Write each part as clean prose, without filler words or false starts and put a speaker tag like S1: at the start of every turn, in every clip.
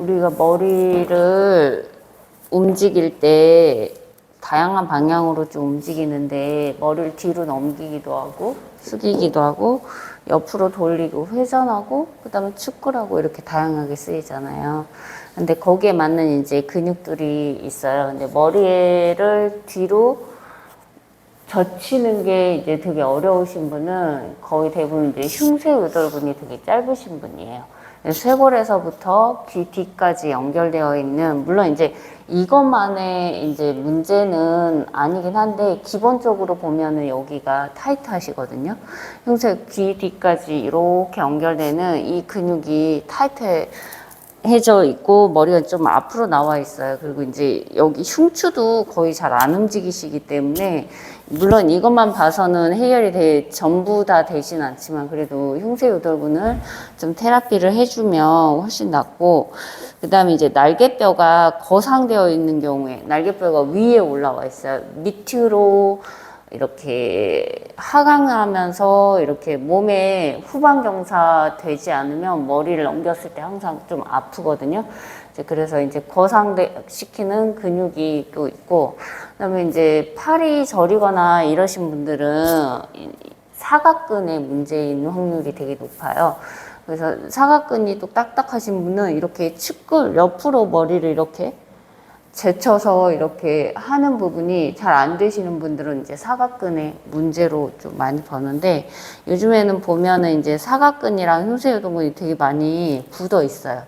S1: 우리가 머리를 움직일 때 다양한 방향으로 좀 움직이는데 머리를 뒤로 넘기기도 하고 숙이기도 하고 옆으로 돌리고 회전하고 그다음에 축구라고 이렇게 다양하게 쓰이잖아요. 근데 거기에 맞는 이제 근육들이 있어요. 근데 머리를 뒤로 젖히는 게 이제 되게 어려우신 분은 거의 대부분 이제 흉쇄유돌근이 되게 짧으신 분이에요. 쇄골에서부터 귀 뒤까지 연결되어 있는, 물론 이제 이것만의 이제 문제는 아니긴 한데, 기본적으로 보면은 여기가 타이트 하시거든요. 흉쇄 귀 뒤까지 이렇게 연결되는 이 근육이 타이트 해져 있고 머리가 좀 앞으로 나와 있어요. 그리고 이제 여기 흉추도 거의 잘 안 움직이시기 때문에, 물론 이것만 봐서는 해결이 전부 다 되진 않지만 그래도 흉쇄유돌근을 좀 테라피를 해주면 훨씬 낫고, 그 다음에 이제 날개뼈가 거상되어 있는 경우에 날개뼈가 위에 올라와 있어요. 밑으로 이렇게 하강하면서 이렇게 몸에 후방경사 되지 않으면 머리를 넘겼을 때 항상 좀 아프거든요. 그래서 이제 거상시키는 근육이 또 있고, 그다음에 이제 팔이 저리거나 이러신 분들은 사각근에 문제 있는 확률이 되게 높아요. 그래서 사각근이 또 딱딱하신 분은 이렇게 측근 옆으로 머리를 이렇게 제쳐서 이렇게 하는 부분이 잘 안 되시는 분들은 이제 사각근의 문제로 좀 많이 보는데, 요즘에는 보면은 이제 사각근이랑 흉쇄유돌근이 되게 많이 굳어 있어요.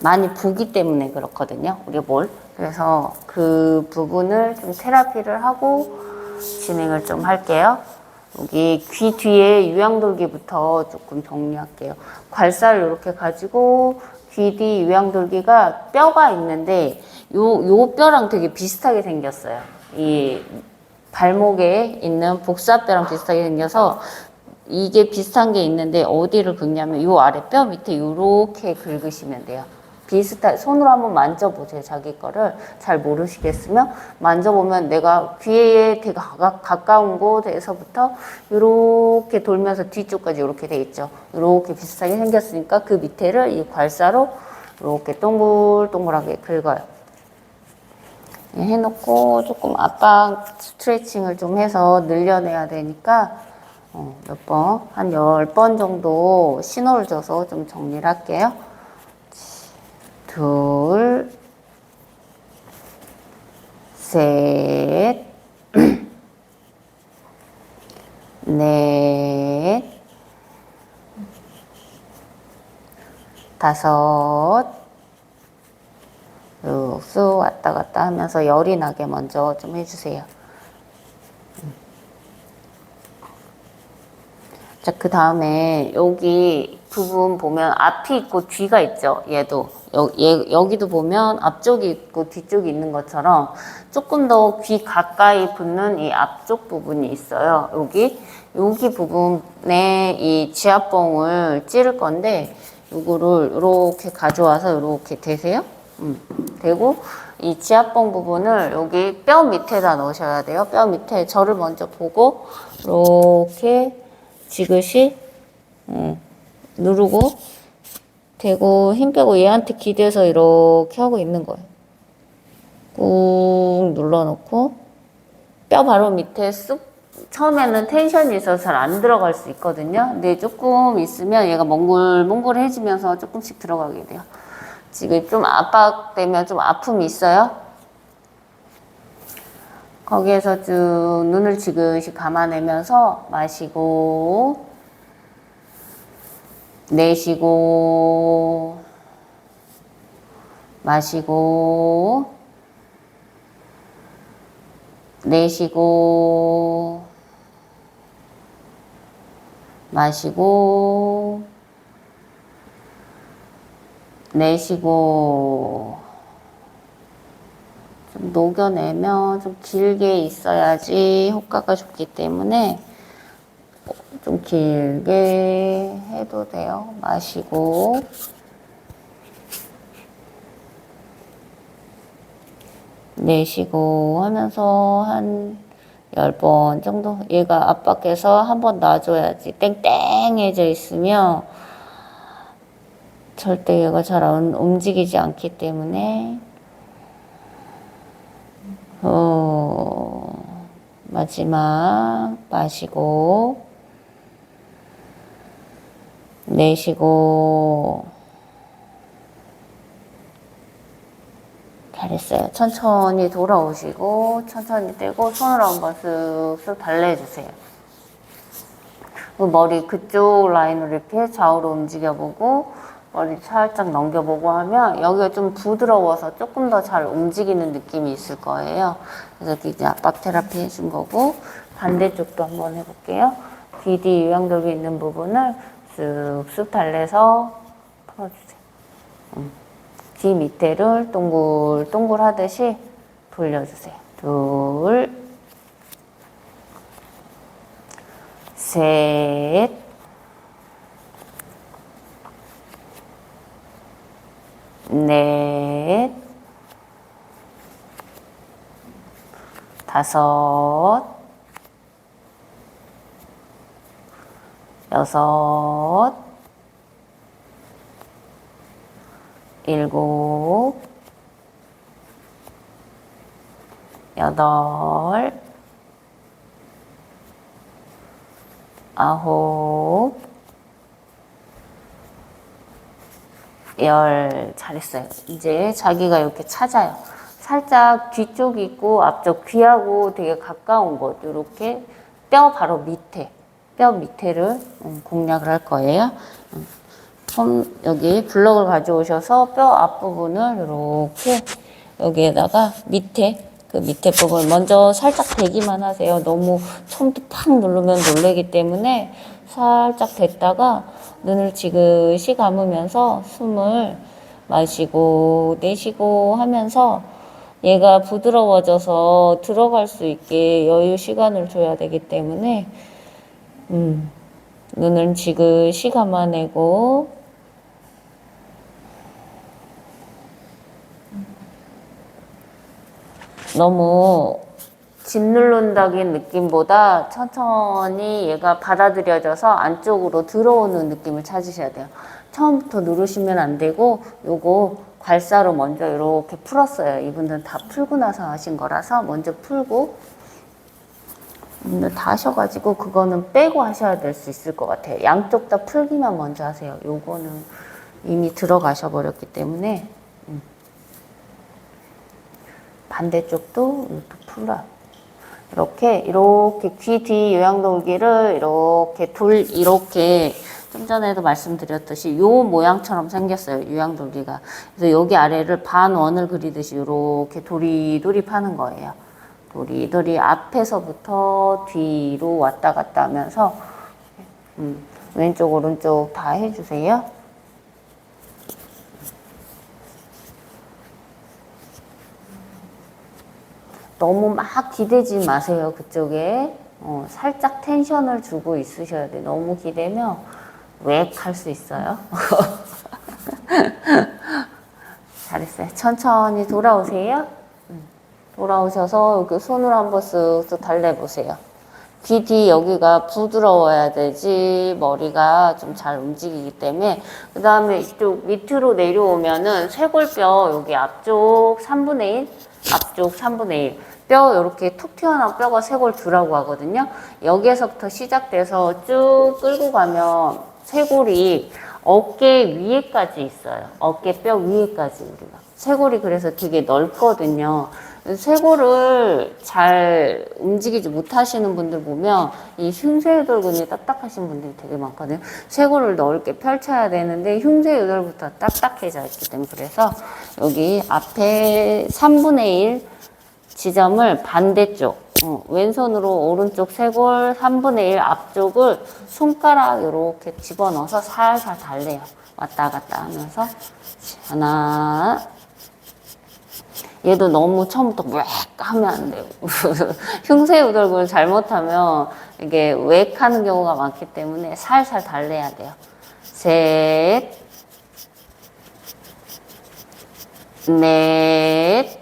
S1: 많이 부기 때문에 그렇거든요, 우리 뭘. 그래서 그 부분을 좀 테라피를 하고 진행을 좀 할게요. 여기 귀 뒤에 유양돌기부터 조금 정리할게요. 괄사를 이렇게 가지고 귀 뒤 유양돌기가 뼈가 있는데 요 뼈랑 되게 비슷하게 생겼어요. 이 발목에 있는 복사뼈랑 비슷하게 생겨서 이게 비슷한 게 있는데 어디를 긁냐면 요 아래 뼈 밑에 요렇게 긁으시면 돼요. 손으로 한번 만져보세요. 자기 거를 잘 모르시겠으면 만져보면 내가 귀에 되게 가까운 곳에서부터 이렇게 돌면서 뒤쪽까지 이렇게 돼 있죠. 이렇게 비슷하게 생겼으니까 그 밑에를 이 괄사로 이렇게 동글동글하게 긁어요. 해놓고 조금 압박 스트레칭을 좀 해서 늘려내야 되니까 몇 번, 한 10번 정도 신호를 줘서 좀 정리를 할게요. 둘, 셋, 넷, 다섯, 쑥 왔다 갔다 하면서 열이 나게 먼저 좀 해주세요. 자, 그 다음에 여기 부분 보면 앞이 있고 뒤가 있죠. 얘도. 여기도 보면 앞쪽이 있고 뒤쪽이 있는 것처럼 조금 더 귀 가까이 붙는 이 앞쪽 부분이 있어요. 여기 부분에 이 지압봉을 찌를 건데, 요거를 이렇게 가져와서 이렇게 대세요. 대고 이 지압봉 부분을 여기 뼈 밑에다 넣으셔야 돼요. 뼈 밑에 저를 먼저 보고 이렇게 지그시 누르고 대고 힘 빼고 얘한테 기대서 이렇게 하고 있는 거예요. 꾹 눌러놓고 뼈 바로 밑에 쑥, 처음에는 텐션이 있어서 잘 안 들어갈 수 있거든요. 근데 조금 있으면 얘가 몽글몽글해지면서 조금씩 들어가게 돼요. 지금 좀 압박되면 좀 아픔이 있어요. 거기에서 쭉 눈을 지그시 감아내면서 마시고 내쉬고 마시고 내쉬고 마시고 내쉬고. 좀 녹여내면 좀 길게 있어야지 효과가 좋기 때문에 좀 길게 해도 돼요. 마시고 내쉬고 하면서 한 10번 정도. 얘가 압박해서 한번 놔줘야지. 땡땡해져 있으면 절대 얘가 잘 움직이지 않기 때문에 마지막 마시고 내쉬고. 잘했어요. 천천히 돌아오시고 천천히 떼고 손으로 한번 쓱쓱 달래주세요. 머리 그쪽 라인으로 이렇게 좌우로 움직여보고 머리 살짝 넘겨보고 하면 여기가 좀 부드러워서 조금 더 잘 움직이는 느낌이 있을 거예요. 그래서 이제 압박 테라피 해준 거고, 반대쪽도 한번 해볼게요. 귀 뒤 유양돌기 있는 부분을 쓱쓱 달래서 풀어주세요. 귀 밑에를 동글동글 하듯이 돌려주세요. 둘, 셋, 넷, 다섯, 여섯, 일곱, 여덟, 아홉, 열. 잘했어요. 이제 자기가 이렇게 찾아요. 살짝 뒤쪽 있고 앞쪽 귀하고 되게 가까운 곳, 이렇게 뼈 바로 밑에, 뼈 밑에를 공략을 할 거예요. 여기 블럭을 가져오셔서 뼈 앞부분을 이렇게 여기에다가 그 밑에 부분 먼저 살짝 대기만 하세요. 너무 처음부터 팍 누르면 놀래기 때문에 살짝 댔다가 눈을 지그시 감으면서 숨을 마시고 내쉬고 하면서 얘가 부드러워져서 들어갈 수 있게 여유 시간을 줘야 되기 때문에 눈을 지그시 감아내고 너무 짓누른다는 느낌보다 천천히 얘가 받아들여져서 안쪽으로 들어오는 느낌을 찾으셔야 돼요. 처음부터 누르시면 안 되고 요거 괄사로 먼저 이렇게 풀었어요. 이분들은 다 풀고 나서 하신 거라서 먼저 풀고 다 하셔가지고 그거는 빼고 하셔야 될 수 있을 것 같아요. 양쪽 다 풀기만 먼저 하세요. 요거는 이미 들어가셔 버렸기 때문에 반대쪽도 이렇게 풀어요. 이렇게 귀 뒤 요양돌기를 이렇게 좀 전에도 말씀드렸듯이 요 모양처럼 생겼어요. 요양돌기가. 그래서 여기 아래를 반원을 그리듯이 이렇게 도리도리 파는 거예요. 도리도리 앞에서부터 뒤로 왔다 갔다 하면서 왼쪽 오른쪽 다 해주세요. 너무 막 기대지 마세요. 그쪽에 살짝 텐션을 주고 있으셔야 돼요. 너무 기대면 웩 할 수 있어요. 잘했어요. 천천히 돌아오세요. 돌아오셔서 여기 손으로 한번 쓱쓱 달래보세요. 귀 뒤 여기가 부드러워야 되지 머리가 좀 잘 움직이기 때문에. 그 다음에 이쪽 밑으로 내려오면은 쇄골뼈 여기 앞쪽 3분의 1 앞쪽 3분의 1 뼈 이렇게 툭 튀어나온 뼈가 쇄골두라고 하거든요. 여기에서부터 시작돼서 쭉 끌고 가면 쇄골이 어깨 위에까지 있어요. 어깨 뼈 위에까지 우리가. 쇄골이 그래서 되게 넓거든요. 쇄골을 잘 움직이지 못하시는 분들 보면 이 흉쇄유돌근이 딱딱하신 분들이 되게 많거든요. 쇄골을 넓게 펼쳐야 되는데 흉쇄유돌부터 딱딱해져 있기 때문에. 그래서 여기 앞에 3분의 1 지점을 반대쪽 왼손으로 오른쪽 쇄골 3분의 1 앞쪽을 손가락 이렇게 집어넣어서 살살 달래요. 왔다 갔다 하면서 하나. 얘도 너무 처음부터 웩 하면 안 돼요. 흉쇄유돌근을 잘못하면 이게 웩 하는 경우가 많기 때문에 살살 달래야 돼요. 셋, 넷,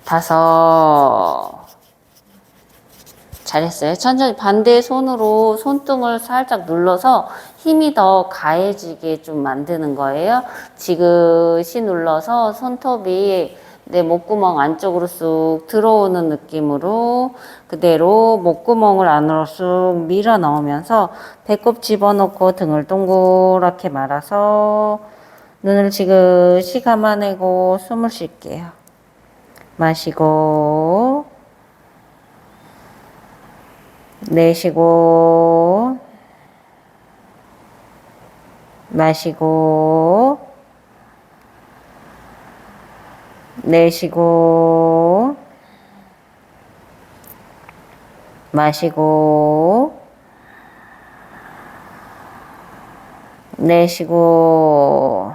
S1: 다섯. 잘했어요. 천천히 반대 손으로 손등을 살짝 눌러서 힘이 더 가해지게 좀 만드는 거예요. 지그시 눌러서 손톱이 내 목구멍 안쪽으로 쑥 들어오는 느낌으로 그대로 목구멍을 안으로 쑥 밀어 넣으면서 배꼽 집어넣고 등을 동그랗게 말아서 눈을 지그시 감아내고 숨을 쉴게요. 마시고 내쉬고 마시고 내쉬고 마시고 내쉬고.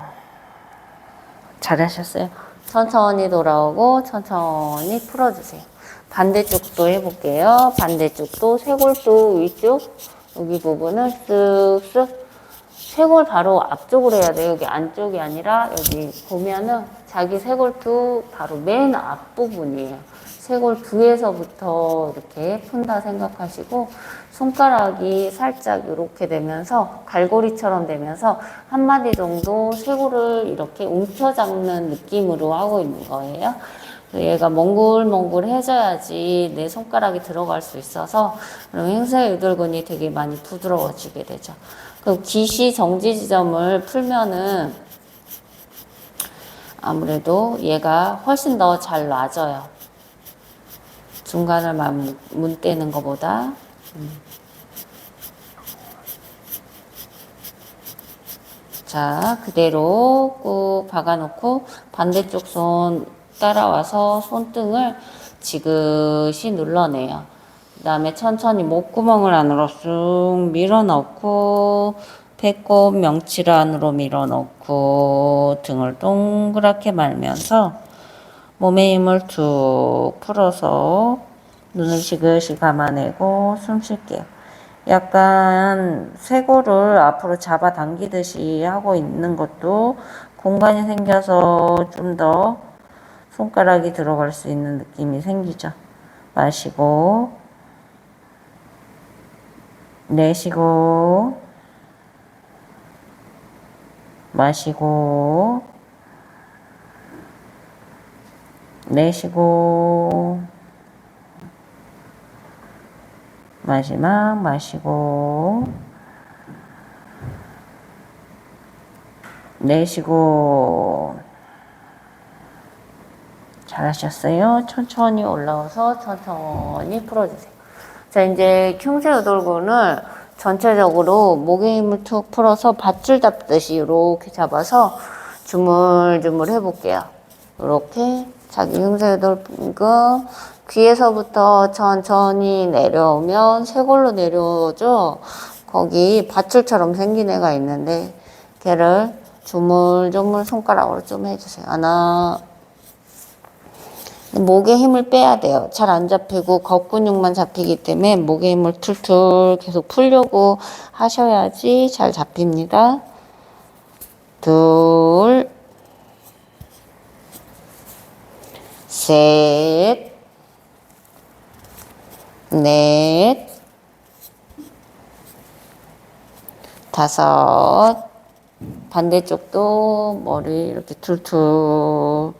S1: 잘하셨어요. 천천히 돌아오고 천천히 풀어주세요. 반대쪽도 해볼게요. 반대쪽도 쇄골도 위쪽 여기 부분을 쓱쓱, 쇄골 바로 앞쪽으로 해야 돼요. 여기 안쪽이 아니라 여기 보면은 자기 쇄골도 바로 맨 앞부분이에요. 쇄골 뒤에서부터 이렇게 푼다 생각하시고 손가락이 살짝 이렇게 되면서 갈고리처럼 되면서 한 마디 정도 쇄골을 이렇게 움켜잡는 느낌으로 하고 있는 거예요. 얘가 몽글몽글해져야지 내 손가락이 들어갈 수 있어서 그럼 행사 유돌근이 되게 많이 부드러워지게 되죠. 그리고 기시 정지 지점을 풀면은 아무래도 얘가 훨씬 더 잘 놔져요. 중간을 문 떼는 것보다. 자, 그대로 꾹 박아놓고 반대쪽 손 따라와서 손등을 지그시 눌러내요. 그 다음에 천천히 목구멍을 안으로 쑥 밀어넣고 배꼽 명치를 안으로 밀어넣고 등을 동그랗게 말면서 몸의 힘을 툭 풀어서 눈을 지그시 감아내고 숨 쉴게요. 약간 쇄골을 앞으로 잡아당기듯이 하고 있는 것도 공간이 생겨서 좀 더 손가락이 들어갈 수 있는 느낌이 생기죠. 마시고 내쉬고 마시고 내쉬고 마지막 마시고 내쉬고. 잘하셨어요. 천천히 올라와서 천천히 풀어주세요. 자, 이제 흉쇄유돌근을 전체적으로 목의 힘을 툭 풀어서 밧줄 잡듯이 이렇게 잡아서 주물주물 해볼게요. 이렇게 자기 흉쇄유돌근 귀에서부터 천천히 내려오면 쇄골로 내려오죠. 거기 밧줄처럼 생긴 애가 있는데 걔를 주물주물 손가락으로 좀 해주세요. 하나, 목에 힘을 빼야 돼요. 잘 안 잡히고 겉근육만 잡히기 때문에 목에 힘을 툴툴 계속 풀려고 하셔야지 잘 잡힙니다. 둘, 셋, 넷, 다섯. 반대쪽도 머리 이렇게 툴툴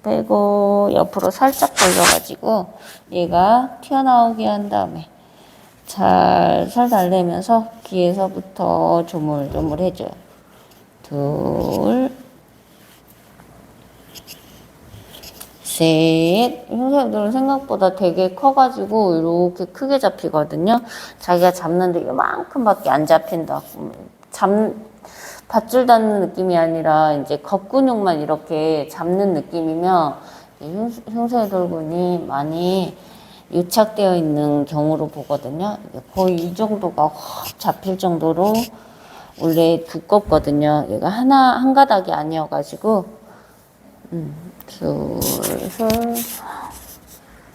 S1: 빼고 옆으로 살짝 돌려가지고 얘가 튀어나오게 한 다음에 살살 달래면서 귀에서부터 조물조물 해줘요. 둘, 셋. 흉쇄유돌은 생각보다 되게 커가지고 이렇게 크게 잡히거든요. 자기가 잡는데 이만큼밖에 안 잡힌다. 밧줄 닿는 느낌이 아니라 이제 겉근육만 이렇게 잡는 느낌이면 흉쇄유돌근이 많이 유착되어 있는 경우로 보거든요. 거의 이 정도가 확 잡힐 정도로 원래 두껍거든요. 얘가 한 가닥이 아니어가지고 슬슬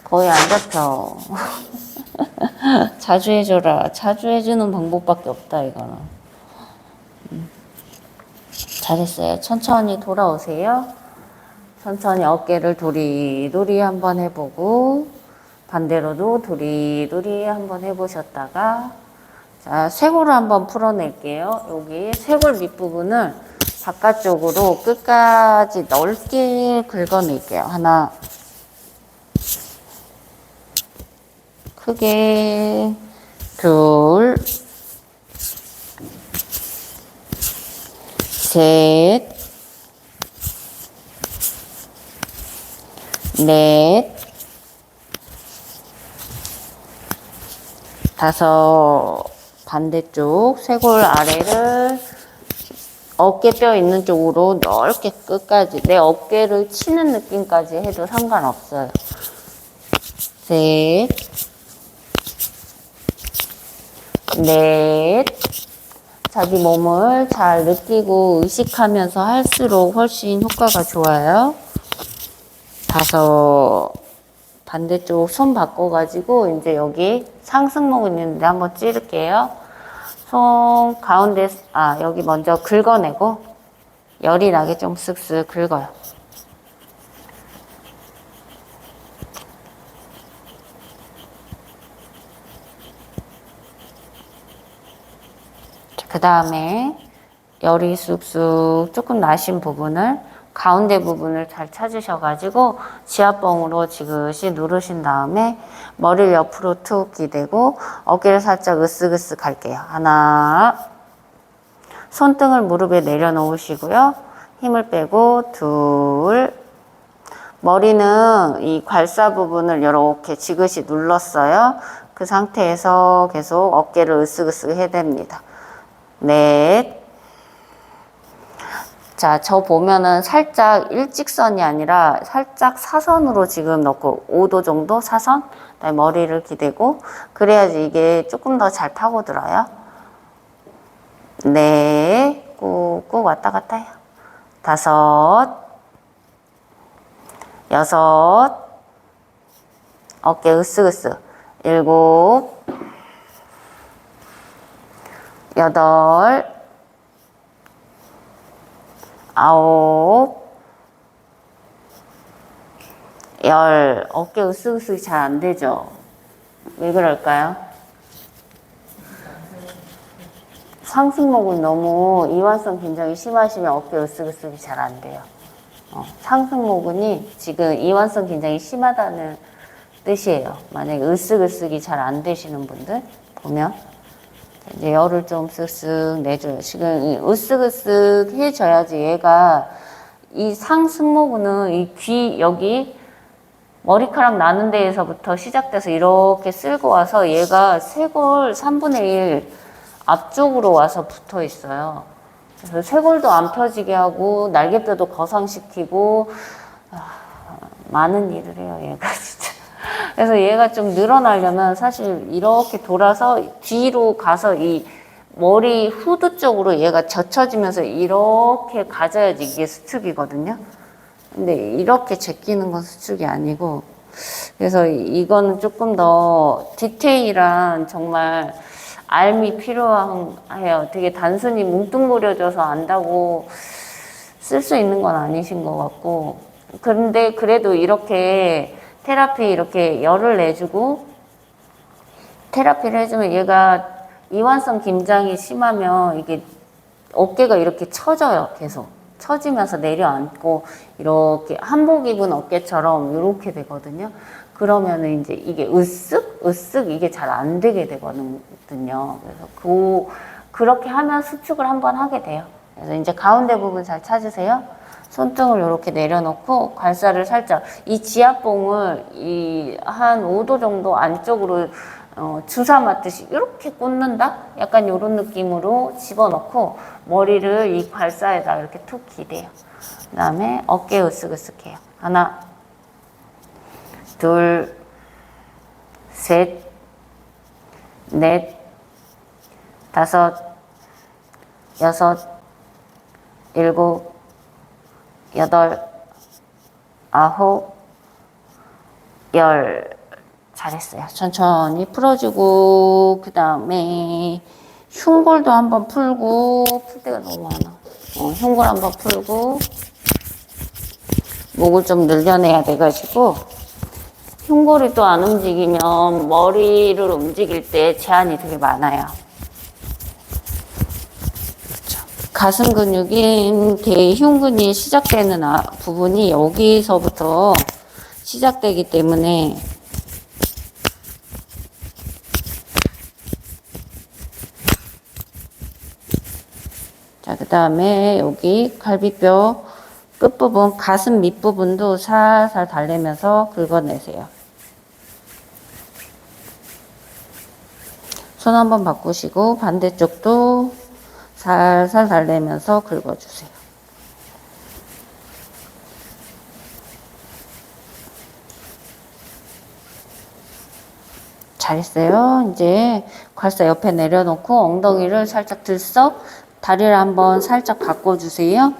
S1: 거의 안 잡혀. 자주 해줘라. 자주 해주는 방법밖에 없다 이거는. 잘했어요. 천천히 돌아오세요. 천천히 어깨를 도리도리 한번 해보고 반대로도 도리도리 한번 해보셨다가 자, 쇄골을 한번 풀어낼게요. 여기 쇄골 밑부분을 바깥쪽으로 끝까지 넓게 긁어낼게요. 하나, 크게, 둘, 셋, 넷, 다섯. 반대쪽 쇄골 아래를 어깨뼈 있는 쪽으로 넓게 끝까지 내 어깨를 치는 느낌까지 해도 상관없어요. 셋, 넷. 자기 몸을 잘 느끼고 의식하면서 할수록 훨씬 효과가 좋아요. 다섯. 반대쪽 손 바꿔가지고 이제 여기 상승목 있는데 한번 찌를게요. 손 가운데, 여기 먼저 긁어내고 열이 나게 좀 쓱쓱 긁어요. 그 다음에 열이 쑥쑥 조금 나신 부분을 가운데 부분을 잘 찾으셔가지고 지압봉으로 지그시 누르신 다음에 머리를 옆으로 툭 기대고 어깨를 살짝 으쓱으쓱 할게요. 하나, 손등을 무릎에 내려놓으시고요. 힘을 빼고 둘, 머리는 이 괄사 부분을 이렇게 지그시 눌렀어요. 그 상태에서 계속 어깨를 으쓱으쓱 해댑니다. 넷. 자, 저 보면은 살짝 일직선이 아니라 살짝 사선으로 지금 넣고 5도 정도 사선? 그다음에 머리를 기대고 그래야지 이게 조금 더 잘 파고들어요. 네, 꾹꾹 왔다 갔다 해요. 다섯, 여섯, 어깨 으쓱으쓱. 일곱, 여덟, 아홉, 열. 어깨 으쓱으쓱 잘 안 되죠? 왜 그럴까요? 상승목은 너무 이완성 긴장이 심하시면 어깨 으쓱으쓱이 잘 안 돼요. 상승모근이 지금 이완성 긴장이 심하다는 뜻이에요. 만약에 으쓱으쓱이 잘 안 되시는 분들 보면 이제 열을 좀 쓱쓱 내줘요. 지금 이 으쓱으쓱 해줘야지 얘가 이 상승모근은 이 귀 여기 머리카락 나는 데에서부터 시작돼서 이렇게 쓸고 와서 얘가 쇄골 3분의 1 앞쪽으로 와서 붙어 있어요. 그래서 쇄골도 안 펴지게 하고 날개뼈도 거상시키고 많은 일을 해요, 얘가 진짜. 그래서 얘가 좀 늘어나려면 사실 이렇게 돌아서 뒤로 가서 이 머리 후드 쪽으로 얘가 젖혀지면서 이렇게 가져야지 이게 수축이거든요. 근데 이렇게 제끼는 건 수축이 아니고, 그래서 이거는 조금 더 디테일한 정말 알미 필요해요. 되게 단순히 뭉뚱그려져서 안다고 쓸 수 있는 건 아니신 것 같고, 그런데 그래도 이렇게 테라피 이렇게 열을 내주고 테라피를 해주면 얘가 이완성 긴장이 심하면 이게 어깨가 이렇게 처져요. 계속 처지면서 내려앉고 이렇게 한복 입은 어깨처럼 이렇게 되거든요. 그러면은 이제 이게 으쓱 이게 잘 안 되게 되거든요. 그래서 그렇게 하면 수축을 한번 하게 돼요. 그래서 이제 가운데 부분 잘 찾으세요. 손등을 이렇게 내려놓고 괄사를 살짝 이 지압봉을 한 5도 정도 안쪽으로 주사 맞듯이 이렇게 꽂는다? 약간 이런 느낌으로 집어넣고 머리를 이 괄사에다 이렇게 툭 기대요. 그 다음에 어깨 으쓱으쓱해요. 하나, 둘, 셋, 넷, 다섯, 여섯, 일곱, 여덟, 아홉, 열. 잘했어요. 천천히 풀어주고 그 다음에 흉골도 한번 풀고 풀 데가 너무 많아. 흉골 한번 풀고 목을 좀 늘려내야 돼가지고 흉골이 또 안 움직이면 머리를 움직일 때 제한이 되게 많아요. 가슴 근육인 대흉근이 시작되는 부분이 여기서부터 시작되기 때문에 자, 그 다음에 여기 갈비뼈 끝부분, 가슴 밑부분도 살살 달래면서 긁어내세요. 손 한번 바꾸시고 반대쪽도 살살 달래면서 긁어주세요. 잘했어요. 이제 괄사 옆에 내려놓고 엉덩이를 살짝 들썩, 다리를 한번 살짝 바꿔주세요.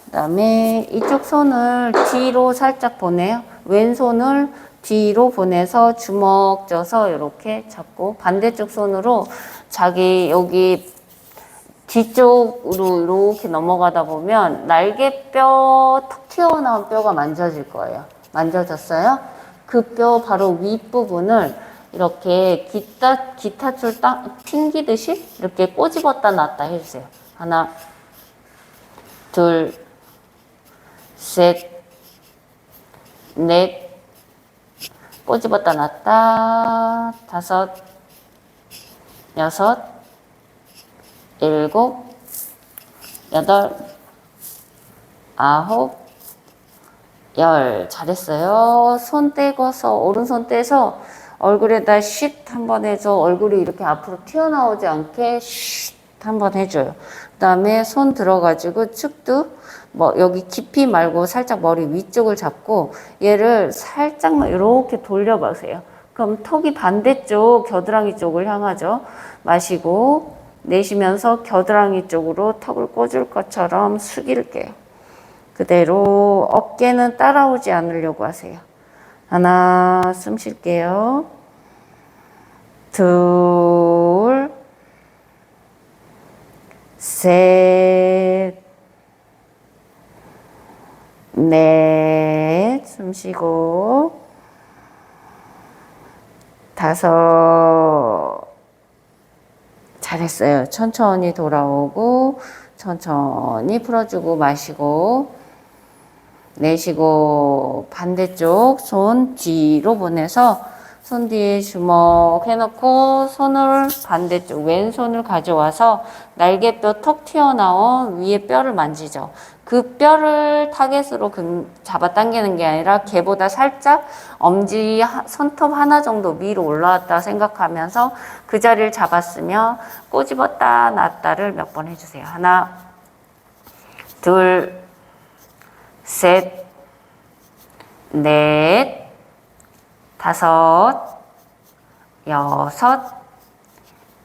S1: 그 다음에 이쪽 손을 뒤로 살짝 보내요. 왼손을 뒤로 보내서 주먹 져서 이렇게 잡고, 반대쪽 손으로 자기 여기 뒤쪽으로 이렇게 넘어가다 보면 날개뼈 툭 튀어나온 뼈가 만져질 거예요. 만져졌어요? 그 뼈 바로 윗부분을 이렇게 기타줄 튕기듯이 이렇게 꼬집었다 놨다 해주세요. 하나, 둘, 셋, 넷, 꼬집었다 놨다, 다섯, 여섯, 일곱, 여덟, 아홉, 열. 잘했어요. 손 떼고서, 오른손 떼서 얼굴에다 쉿 한번 해줘. 얼굴이 이렇게 앞으로 튀어나오지 않게 쉿 한번 해줘요. 그 다음에 손 들어가지고 축도, 여기 깊이 말고 살짝 머리 위쪽을 잡고 얘를 살짝만 이렇게 돌려보세요. 그럼 턱이 반대쪽 겨드랑이 쪽을 향하죠. 마시고 내쉬면서 겨드랑이 쪽으로 턱을 꽂을 것처럼 숙일게요. 그대로 어깨는 따라오지 않으려고 하세요. 하나, 숨 쉴게요. 둘, 셋, 넷, 숨 쉬고, 다섯, 잘했어요. 천천히 돌아오고, 천천히 풀어주고, 마시고, 내쉬고, 반대쪽 손 뒤로 보내서 손 뒤에 주먹 해놓고 손을 반대쪽 왼손을 가져와서 날개뼈 턱 튀어나온 위에 뼈를 만지죠. 그 뼈를 타겟으로 잡아당기는 게 아니라 걔보다 살짝 엄지 손톱 하나 정도 위로 올라왔다 생각하면서 그 자리를 잡았으며 꼬집었다 놨다를 몇 번 해주세요. 하나, 둘, 셋, 넷, 다섯, 여섯,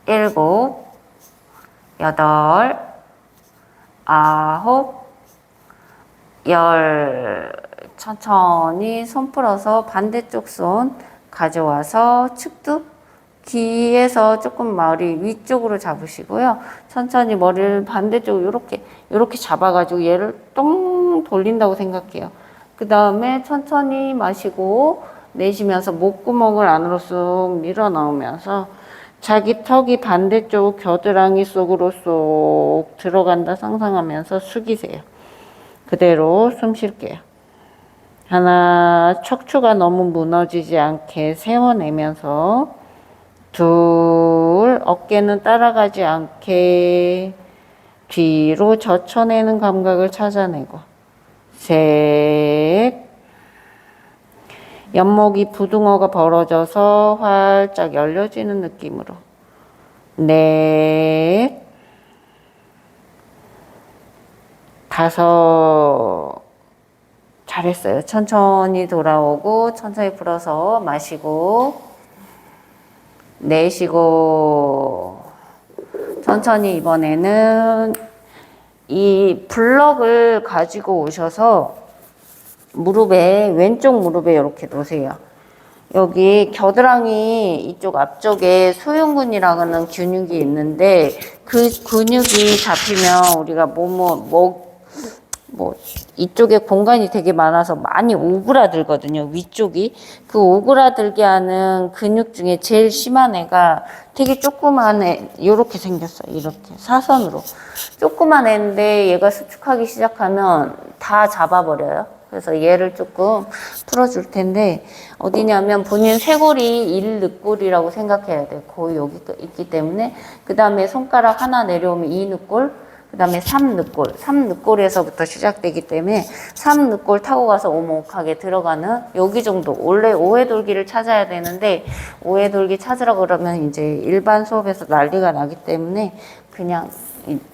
S1: 일곱, 여덟, 아홉, 열. 천천히 손 풀어서 반대쪽 손 가져와서 축두 귀에서 조금 머리 위쪽으로 잡으시고요. 천천히 머리를 반대쪽으로 이렇게 잡아가지고 얘를 똥 돌린다고 생각해요. 그 다음에 천천히 마시고 내쉬면서 목구멍을 안으로 쑥 밀어 넣으면서 자기 턱이 반대쪽 겨드랑이 속으로 쏙 들어간다 상상하면서 숙이세요. 그대로 숨 쉴게요. 하나, 척추가 너무 무너지지 않게 세워내면서 둘, 어깨는 따라가지 않게 뒤로 젖혀내는 감각을 찾아내고 셋, 옆목이 부등어가 벌어져서 활짝 열려지는 느낌으로 넷, 다섯. 잘했어요. 천천히 돌아오고 천천히 풀어서 마시고 내쉬고 천천히 이번에는 이 블럭을 가지고 오셔서 무릎에 왼쪽 무릎에 이렇게 놓으세요. 여기 겨드랑이 이쪽 앞쪽에 소흉근이라는 근육이 있는데 그 근육이 잡히면 우리가 뭐 이쪽에 공간이 되게 많아서 많이 오그라들거든요. 위쪽이. 그 오그라들게 하는 근육 중에 제일 심한 애가 되게 조그만 애, 요렇게 생겼어요. 이렇게 사선으로. 조그만 애인데 얘가 수축하기 시작하면 다 잡아버려요. 그래서 얘를 조금 풀어줄 텐데, 어디냐면 본인 쇄골이 1늑골이라고 생각해야 돼요. 거의 여기 있기 때문에. 그 다음에 손가락 하나 내려오면 2늑골, 그 다음에 3늑골, 3늑골에서부터 시작되기 때문에 3늑골 타고 가서 오목하게 들어가는 여기 정도. 원래 5회돌기를 찾아야 되는데 5회돌기 찾으라 그러면 이제 일반 수업에서 난리가 나기 때문에 그냥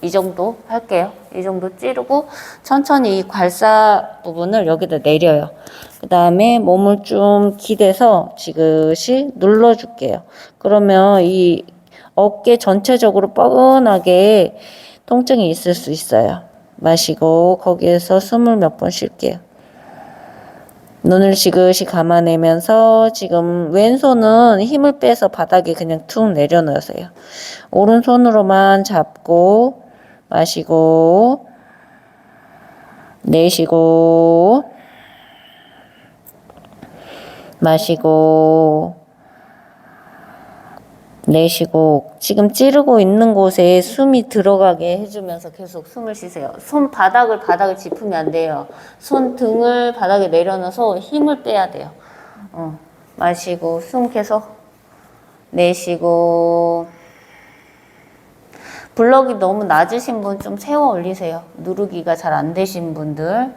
S1: 이 정도 할게요. 이 정도 찌르고 천천히 이 괄사 부분을 여기다 내려요. 그 다음에 몸을 좀 기대서 지그시 눌러줄게요. 그러면 이 어깨 전체적으로 뻐근하게 통증이 있을 수 있어요. 마시고 거기에서 숨을 몇 번 쉴게요. 눈을 지그시 감아내면서 지금 왼손은 힘을 빼서 바닥에 그냥 툭 내려놓으세요. 오른손으로만 잡고 마시고 내쉬고 마시고 내쉬고 지금 찌르고 있는 곳에 숨이 들어가게 해주면서 계속 숨을 쉬세요. 손바닥을 바닥을 짚으면 안 돼요. 손등을 바닥에 내려놔서 힘을 빼야 돼요. 마시고 숨 계속 내쉬고 블럭이 너무 낮으신 분 좀 세워 올리세요. 누르기가 잘 안 되신 분들.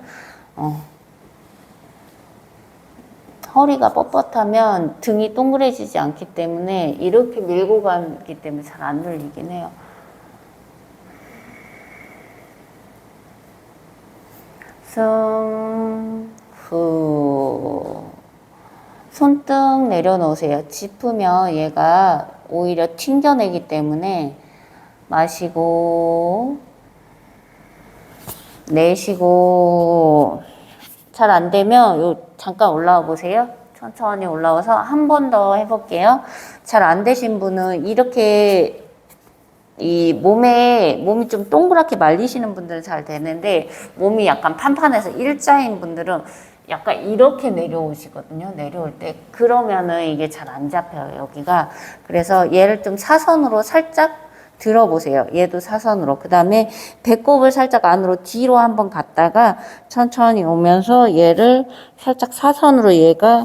S1: 허리가 뻣뻣하면 등이 동그래지지 않기 때문에 이렇게 밀고 가기 때문에 잘 안 눌리긴 해요. 숨, 후. 손등 내려놓으세요. 짚으면 얘가 오히려 튕겨내기 때문에 마시고 내쉬고 잘 안 되면 요 잠깐 올라와 보세요. 천천히 올라와서 한 번 더 해볼게요. 잘 안 되신 분은 이렇게 이 몸이 좀 동그랗게 말리시는 분들은 잘 되는데 몸이 약간 판판해서 일자인 분들은 약간 이렇게 내려오시거든요. 내려올 때 그러면은 이게 잘 안 잡혀요. 여기가. 그래서 얘를 좀 사선으로 살짝 들어보세요. 얘도 사선으로. 그 다음에 배꼽을 살짝 안으로 뒤로 한번 갔다가 천천히 오면서 얘를 살짝 사선으로 얘가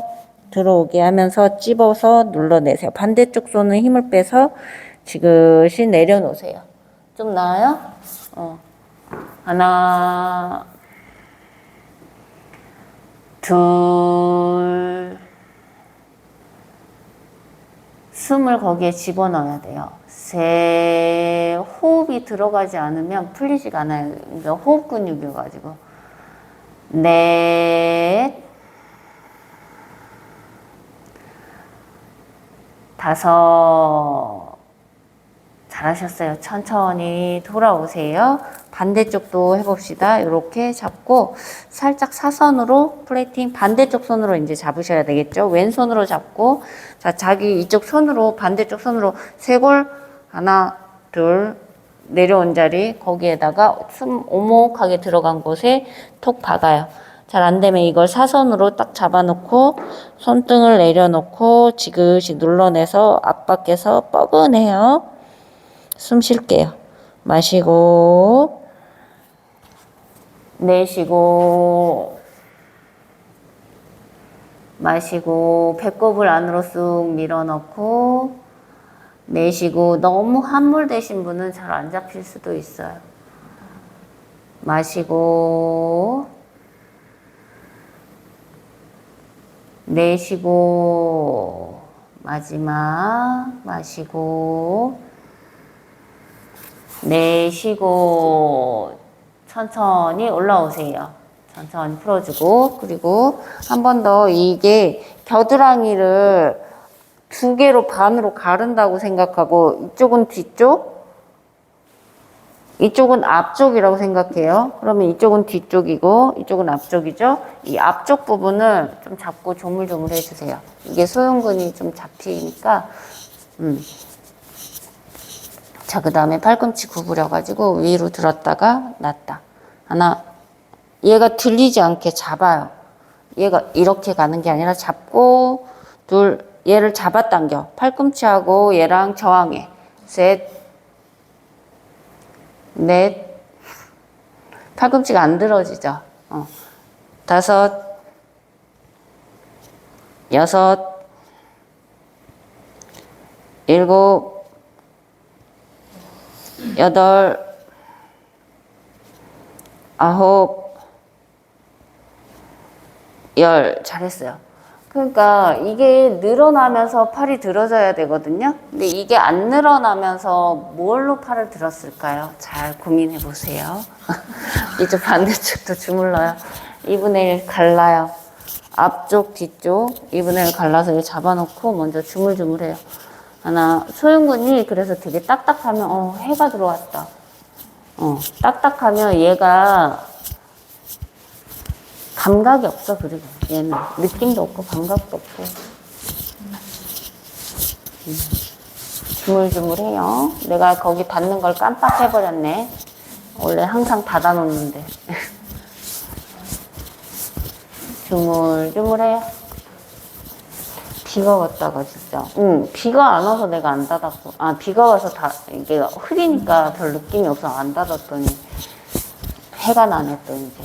S1: 들어오게 하면서 찝어서 눌러내세요. 반대쪽 손은 힘을 빼서 지그시 내려놓으세요. 좀 나아요? 하나, 둘, 숨을 거기에 집어넣어야 돼요. 셋, 호흡이 들어가지 않으면 풀리지가 않아요. 그러니까 호흡 근육이어가지고. 넷, 다섯, 잘하셨어요. 천천히 돌아오세요. 반대쪽도 해봅시다. 이렇게 잡고 살짝 사선으로 플레이팅 반대쪽 손으로 이제 잡으셔야 되겠죠. 왼손으로 잡고 자 자기 이쪽 손으로 반대쪽 손으로 쇄골 하나 둘 내려온 자리 거기에다가 숨 오목하게 들어간 곳에 톡 박아요. 잘 안 되면 이걸 사선으로 딱 잡아놓고 손등을 내려놓고 지그시 눌러내서 압박해서 뻐근해요. 숨 쉴게요. 마시고 내쉬고 마시고 배꼽을 안으로 쑥 밀어넣고 내쉬고 너무 함몰되신 분은 잘 안 잡힐 수도 있어요. 마시고 내쉬고 마지막 마시고 내쉬고 천천히 올라오세요. 천천히 풀어주고 그리고 한 번 더 이게 겨드랑이를 두 개로 반으로 가른다고 생각하고 이쪽은 뒤쪽 이쪽은 앞쪽이라고 생각해요. 그러면 이쪽은 뒤쪽이고 이쪽은 앞쪽이죠. 이 앞쪽 부분을 좀 잡고 조물조물 해주세요. 이게 소흉근이 좀 잡히니까 자, 그 다음에 팔꿈치 구부려가지고 위로 들었다가 놨다. 하나, 얘가 들리지 않게 잡아요. 얘가 이렇게 가는 게 아니라 잡고 둘 얘를 잡아당겨. 팔꿈치하고 얘랑 저항해. 셋, 넷, 팔꿈치가 안 들어지죠. 다섯, 여섯, 일곱, 여덟, 아홉, 열. 잘했어요. 그러니까 이게 늘어나면서 팔이 들어져야 되거든요. 근데 이게 안 늘어나면서 뭘로 팔을 들었을까요? 잘 고민해 보세요. 이쪽 반대쪽도 주물러요. 2분의 1 갈라요. 앞쪽, 뒤쪽 2분의 1 갈라서 이렇게 잡아놓고 먼저 주물주물해요. 하나, 소윤근이 그래서 되게 딱딱하면 해가 들어왔다. 딱딱하면 얘가 감각이 없어. 그리고 얘는 느낌도 없고 감각도 없고. 주물주물해요. 내가 거기 닿는 걸 깜빡해버렸네. 원래 항상 닫아놓는데. 주물주물해요. 비가 왔다가 진짜. 비가 안 와서 내가 안 닫았고. 비가 와서 이게 흐리니까 별 느낌이 없어 안 닫았더니 해가 나네 또 이제.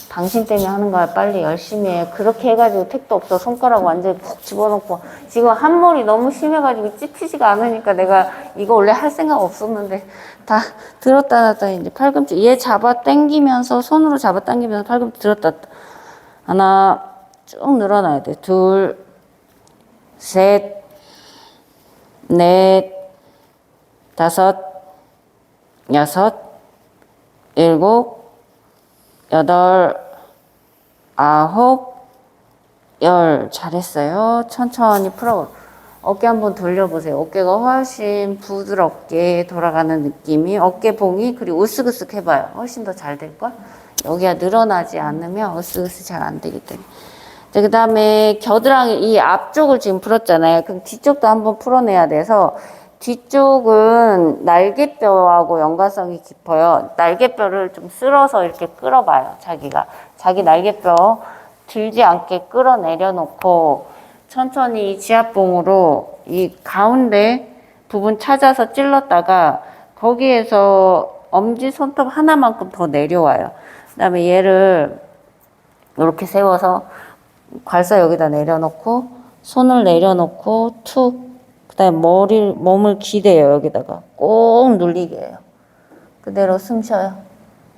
S1: 당신 때문에 하는 거야. 빨리 열심히 해. 그렇게 해가지고 택도 없어. 손가락 완전히 푹 집어넣고. 지금 한몰이 너무 심해가지고 찝히지가 않으니까 내가 이거 원래 할 생각 없었는데 다 들었다 놨다 이제 팔꿈치. 얘 잡아 당기면서 손으로 잡아 당기면서 팔꿈치 들었다 놨다. 하나 쭉 늘어나야 돼. 둘, 셋, 넷, 다섯, 여섯, 일곱, 여덟, 아홉, 열. 잘했어요. 천천히 풀어. 어깨 한번 돌려보세요. 어깨가 훨씬 부드럽게 돌아가는 느낌이, 어깨봉이, 그리고 으쓱으쓱 해봐요. 훨씬 더 잘 될걸? 여기가 늘어나지 않으면 으쓱으쓱 잘 안 되기 때문에. 그 다음에 겨드랑이 이 앞쪽을 지금 풀었잖아요. 그럼 뒤쪽도 한번 풀어내야 돼서, 뒤쪽은 날개뼈하고 연관성이 깊어요. 날개뼈를 좀 쓸어서 이렇게 끌어봐요. 자기 날개뼈 들지 않게 끌어내려 놓고 천천히 지압봉으로 이 가운데 부분 찾아서 찔렀다가 거기에서 엄지 손톱 하나만큼 더 내려와요. 그 다음에 얘를 이렇게 세워서 괄사 여기다 내려놓고 손을 내려놓고 툭, 그 다음에 몸을 기대요. 여기다가 꼭 눌리게 해요. 그대로 숨 쉬어요.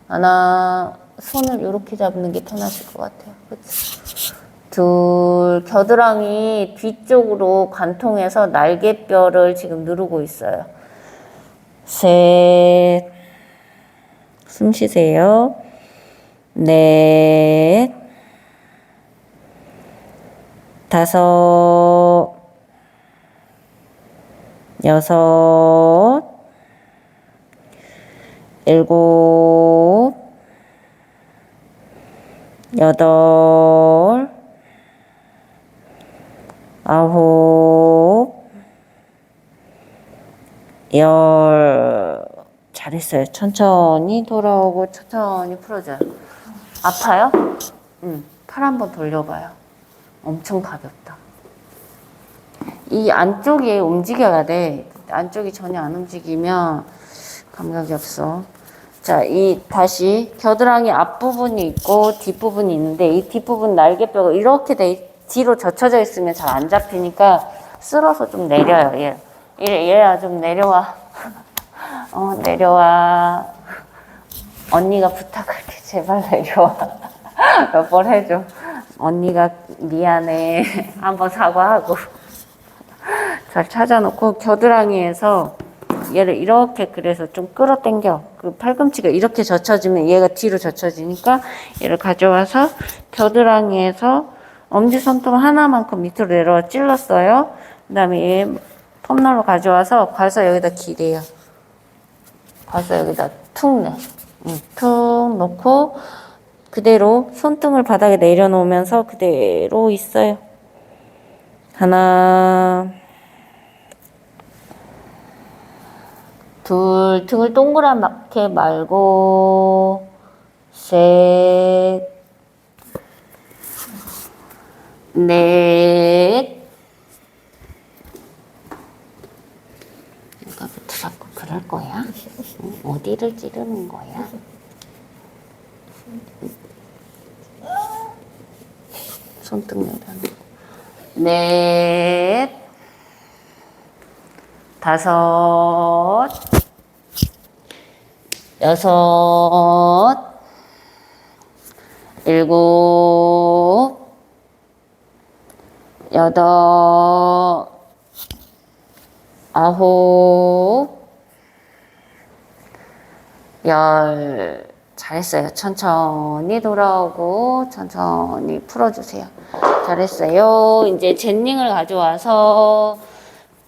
S1: 하나, 손을 이렇게 잡는 게 편하실 것 같아요. 그치? 둘, 겨드랑이 뒤쪽으로 관통해서 날개뼈를 지금 누르고 있어요. 셋, 숨 쉬세요. 넷, 다섯, 여섯, 일곱, 여덟, 아홉, 열. 잘했어요. 천천히 돌아오고 천천히 풀어줘요. 아파요? 팔 한번 돌려봐요. 엄청 가볍다. 이 안쪽이 움직여야 돼. 안쪽이 전혀 안 움직이면 감각이 없어. 자, 다시 겨드랑이 앞부분이 있고 뒷부분이 있는데 이 뒷부분 날개뼈가 이렇게 뒤로 젖혀져 있으면 잘 안 잡히니까 쓸어서 좀 내려요. 얘야 좀 내려와. 내려와. 언니가 부탁할게. 제발 내려와. 몇 번 해줘. 언니가 미안해. 한번 사과하고. 잘 찾아놓고 겨드랑이에서 얘를 이렇게 그래서 좀 끌어당겨. 그 팔꿈치가 이렇게 젖혀지면 얘가 뒤로 젖혀지니까 얘를 가져와서 겨드랑이에서 엄지손톱 하나만큼 밑으로 내려와 찔렀어요. 그 다음에 얘 펌널로 가져와서 괄사 여기다 기대요. 괄사 여기다 툭 내. 툭 놓고 그대로 손등을 바닥에 내려놓으면서 그대로 있어요. 하나, 둘, 등을 동그랗게 말고 셋, 넷. 이거부터 자꾸 그럴 거야? 어디를 찌르는 거야? 손등 내려놓고. 넷, 다섯, 여섯, 일곱, 여덟, 아홉, 열. 잘했어요. 천천히 돌아오고 천천히 풀어주세요. 잘했어요. 이제 젠닝을 가져와서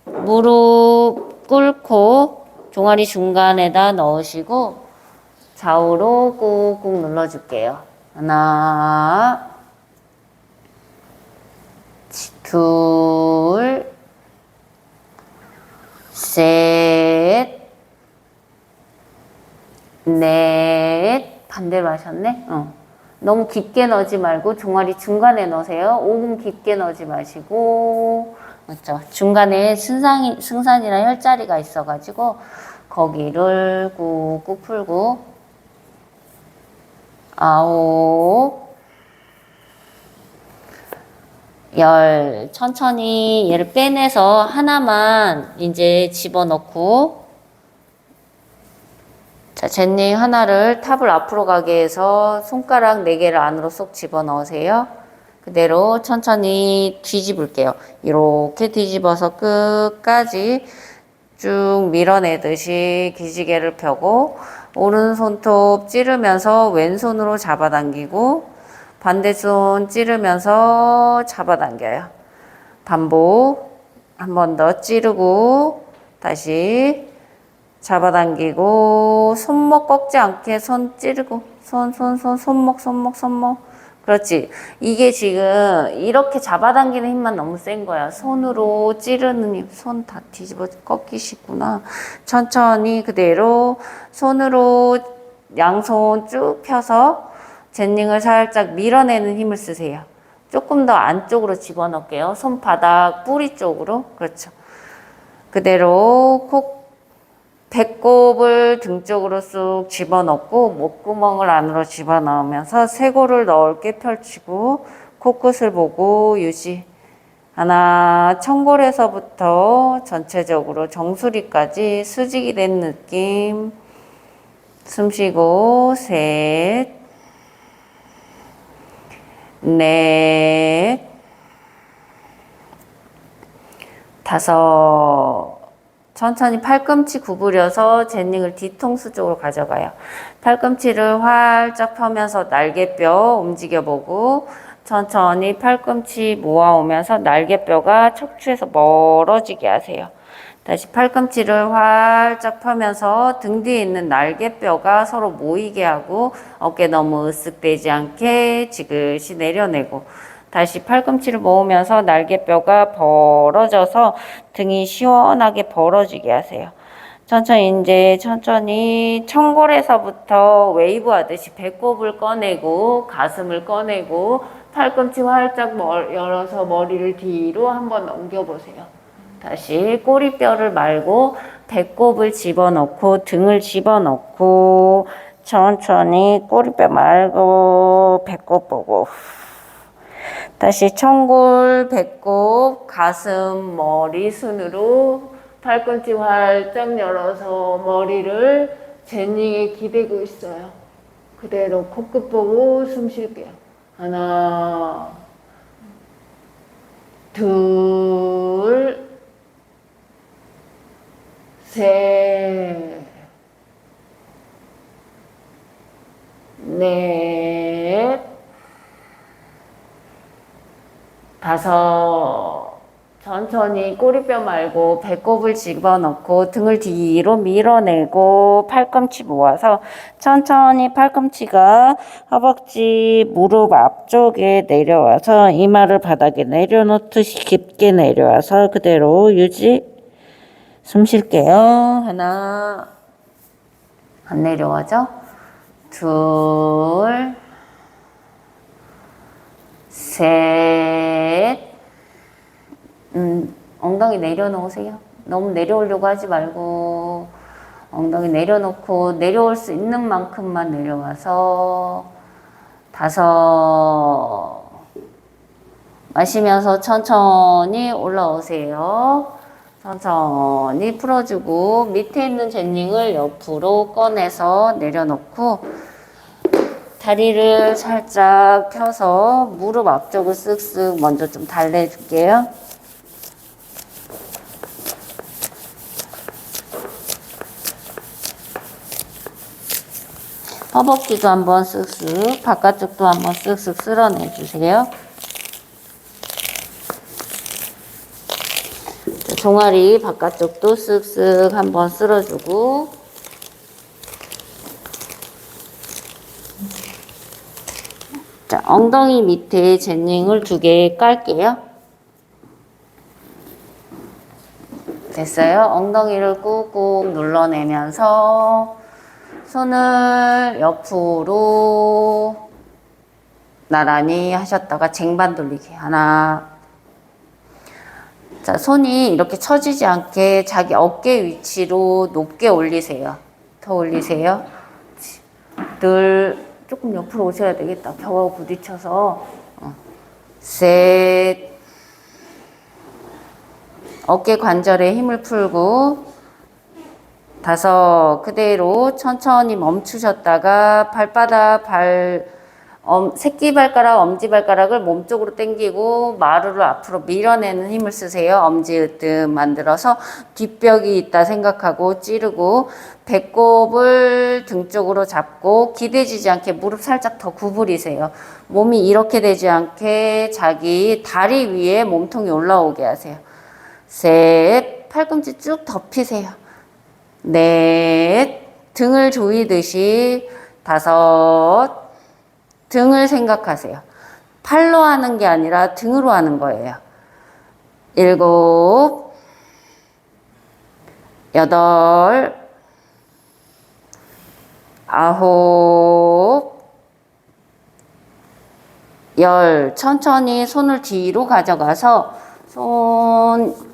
S1: 무릎 꿇고 종아리 중간에다 넣으시고 좌우로 꾹꾹 눌러줄게요. 하나, 둘, 셋, 넷. 반대로 하셨네? 너무 깊게 넣지 말고 종아리 중간에 넣으세요. 5분 깊게 넣지 마시고. 맞죠? 중간에 승산이나 혈자리가 있어가지고 거기를 꾹꾹 풀고. 아홉, 열. 천천히 얘를 빼내서 하나만 이제 집어넣고, 자, 젠닝 하나를 탑을 앞으로 가게 해서 손가락 4개를 안으로 쏙 집어넣으세요. 그대로 천천히 뒤집을게요. 이렇게 뒤집어서 끝까지 쭉 밀어내듯이 기지개를 펴고 오른손톱 찌르면서 왼손으로 잡아당기고 반대손 찌르면서 잡아당겨요. 반복. 한 번 더 찌르고 다시 잡아당기고 손목 꺾지 않게 손 찌르고 손목. 그렇지. 이게 지금 이렇게 잡아당기는 힘만 너무 센 거야. 손으로 찌르는 힘. 손 다 뒤집어 꺾이시구나. 천천히 그대로 손으로 양손 쭉 펴서 젠닝을 살짝 밀어내는 힘을 쓰세요. 조금 더 안쪽으로 집어넣을게요. 손바닥 뿌리 쪽으로. 그렇죠. 그대로 배꼽을 등 쪽으로 쑥 집어넣고 목구멍을 안으로 집어넣으면서 쇄골을 넓게 펼치고 코끝을 보고 유지. 하나, 청골에서부터 전체적으로 정수리까지 수직이 된 느낌. 숨 쉬고 셋, 넷, 다섯. 천천히 팔꿈치 구부려서 젠닝을 뒤통수 쪽으로 가져가요. 팔꿈치를 활짝 펴면서 날개뼈 움직여보고 천천히 팔꿈치 모아오면서 날개뼈가 척추에서 멀어지게 하세요. 다시 팔꿈치를 활짝 펴면서 등 뒤에 있는 날개뼈가 서로 모이게 하고 어깨 너무 으쓱대지 않게 지그시 내려내고 다시 팔꿈치를 모으면서 날개뼈가 벌어져서 등이 시원하게 벌어지게 하세요. 천천히 청골에서부터 웨이브 하듯이 배꼽을 꺼내고 가슴을 꺼내고 팔꿈치 활짝 열어서 머리를 뒤로 한번 넘겨보세요. 다시 꼬리뼈를 말고 배꼽을 집어넣고 등을 집어넣고 천천히 꼬리뼈 말고 배꼽 보고 다시 청골, 배꼽, 가슴, 머리 순으로 팔꿈치 활짝 열어서 머리를 젠닝에 기대고 있어요. 그대로 코끝 보고 숨 쉴게요. 하나, 둘, 셋, 넷, 다섯. 천천히 꼬리뼈 말고 배꼽을 집어넣고 등을 뒤로 밀어내고 팔꿈치 모아서 천천히 팔꿈치가 허벅지 무릎 앞쪽에 내려와서 이마를 바닥에 내려놓듯이 깊게 내려와서 그대로 유지. 숨 쉴게요. 하나. 안 내려와죠? 둘, 셋. 엉덩이 내려놓으세요. 너무 내려오려고 하지 말고 엉덩이 내려놓고 내려올 수 있는 만큼만 내려와서 다섯. 마시면서 천천히 올라오세요. 천천히 풀어주고 밑에 있는 젠닝을 옆으로 꺼내서 내려놓고 다리를 살짝 펴서 무릎 앞쪽을 쓱쓱 먼저 좀 달래줄게요. 허벅지도 한번 쓱쓱, 바깥쪽도 한번 쓱쓱 쓸어내주세요. 종아리 바깥쪽도 쓱쓱 한번 쓸어주고 자, 엉덩이 밑에 젠닝을 2개 깔게요. 됐어요? 엉덩이를 꾹꾹 눌러내면서 손을 옆으로 나란히 하셨다가 쟁반 돌리기. 하나. 자, 손이 이렇게 처지지 않게 자기 어깨 위치로 높게 올리세요. 더 올리세요. 둘, 조금 옆으로 오셔야 되겠다. 벽하고 부딪혀서. 셋. 어깨 관절에 힘을 풀고. 다섯. 그대로 천천히 멈추셨다가 발바닥, 새끼발가락, 엄지발가락을 몸쪽으로 당기고 마루를 앞으로 밀어내는 힘을 쓰세요. 엄지으뜸 만들어서 뒷벽이 있다 생각하고 찌르고 배꼽을 등 쪽으로 잡고 기대지지 않게 무릎 살짝 더 구부리세요. 몸이 이렇게 되지 않게 자기 다리 위에 몸통이 올라오게 하세요. 셋. 팔꿈치 쭉 덮이세요. 넷. 등을 조이듯이 다섯. 등을 생각하세요. 팔로 하는 게 아니라 등으로 하는 거예요. 일곱, 여덟, 아홉, 열. 천천히 손을 뒤로 가져가서 손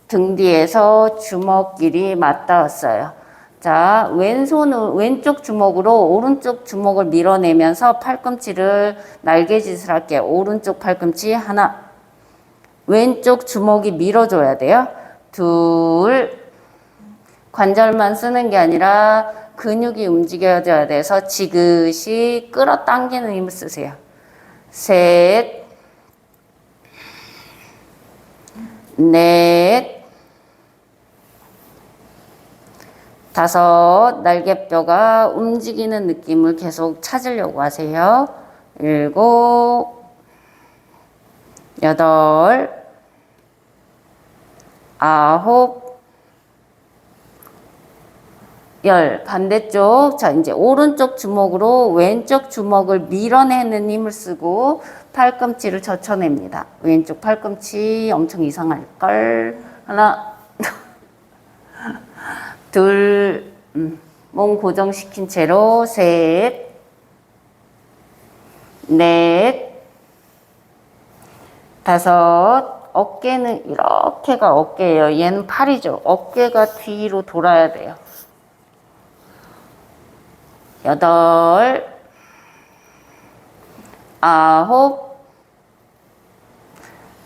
S1: 등 뒤에서 주먹끼리 맞닿았어요. 자, 왼쪽 주먹으로 오른쪽 주먹을 밀어내면서 팔꿈치를 날개짓을 할게요. 오른쪽 팔꿈치 하나. 왼쪽 주먹이 밀어줘야 돼요. 둘. 관절만 쓰는 게 아니라 근육이 움직여져야 돼서 지그시 끌어당기는 힘을 쓰세요. 셋. 넷. 다섯. 날개뼈가 움직이는 느낌을 계속 찾으려고 하세요. 일곱, 여덟, 아홉, 열. 반대쪽. 자, 이제 오른쪽 주먹으로 왼쪽 주먹을 밀어내는 힘을 쓰고 팔꿈치를 젖혀냅니다. 왼쪽 팔꿈치 엄청 이상할걸. 하나, 둘, 몸 고정시킨 채로 셋, 넷, 다섯. 어깨는 이렇게가 어깨예요. 얘는 팔이죠. 어깨가 뒤로 돌아야 돼요. 여덟, 아홉,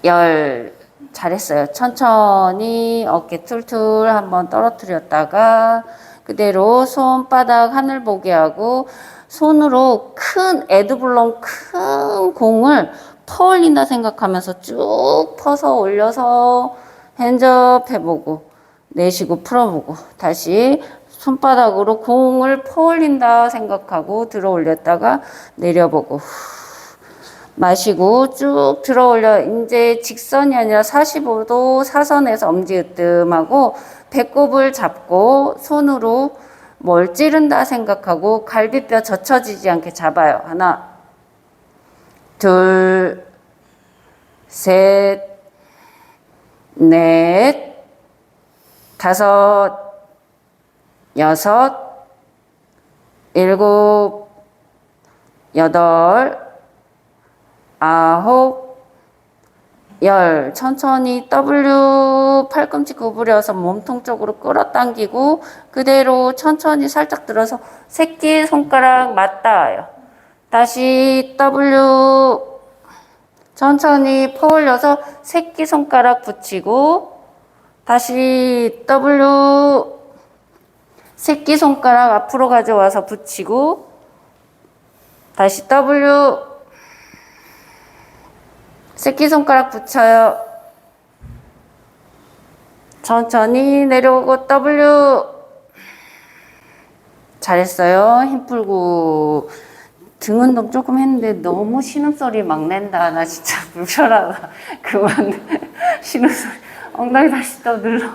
S1: 열. 잘했어요. 천천히 어깨 툴툴 한번 떨어뜨렸다가 그대로 손바닥 하늘 보게 하고 손으로 큰 에드블럼 큰 공을 퍼올린다 생각하면서 쭉 퍼서 올려서 핸즈업 해보고 내쉬고 풀어보고 다시 손바닥으로 공을 퍼올린다 생각하고 들어 올렸다가 내려보고 마시고 쭉 들어 올려. 이제 직선이 아니라 45도 사선에서 엄지으뜸하고 배꼽을 잡고 손으로 뭘 찌른다 생각하고 갈비뼈 젖혀지지 않게 잡아요. 하나, 둘, 셋, 넷, 다섯, 여섯, 일곱, 여덟, 아홉, 열. 천천히 W 팔꿈치 구부려서 몸통 쪽으로 끌어당기고 그대로 천천히 살짝 들어서 새끼손가락 맞닿아요. 다시 W 천천히 퍼올려서 새끼손가락 붙이고 다시 W 새끼손가락 앞으로 가져와서 붙이고 다시 W 새끼손가락 붙여요. 천천히 내려오고 W. 잘했어요. 힘 풀고. 등 운동 조금 했는데 너무 신음소리 막 낸다. 나 진짜 불편하다. 그만. 신음소리. 엉덩이 다시 또 눌러.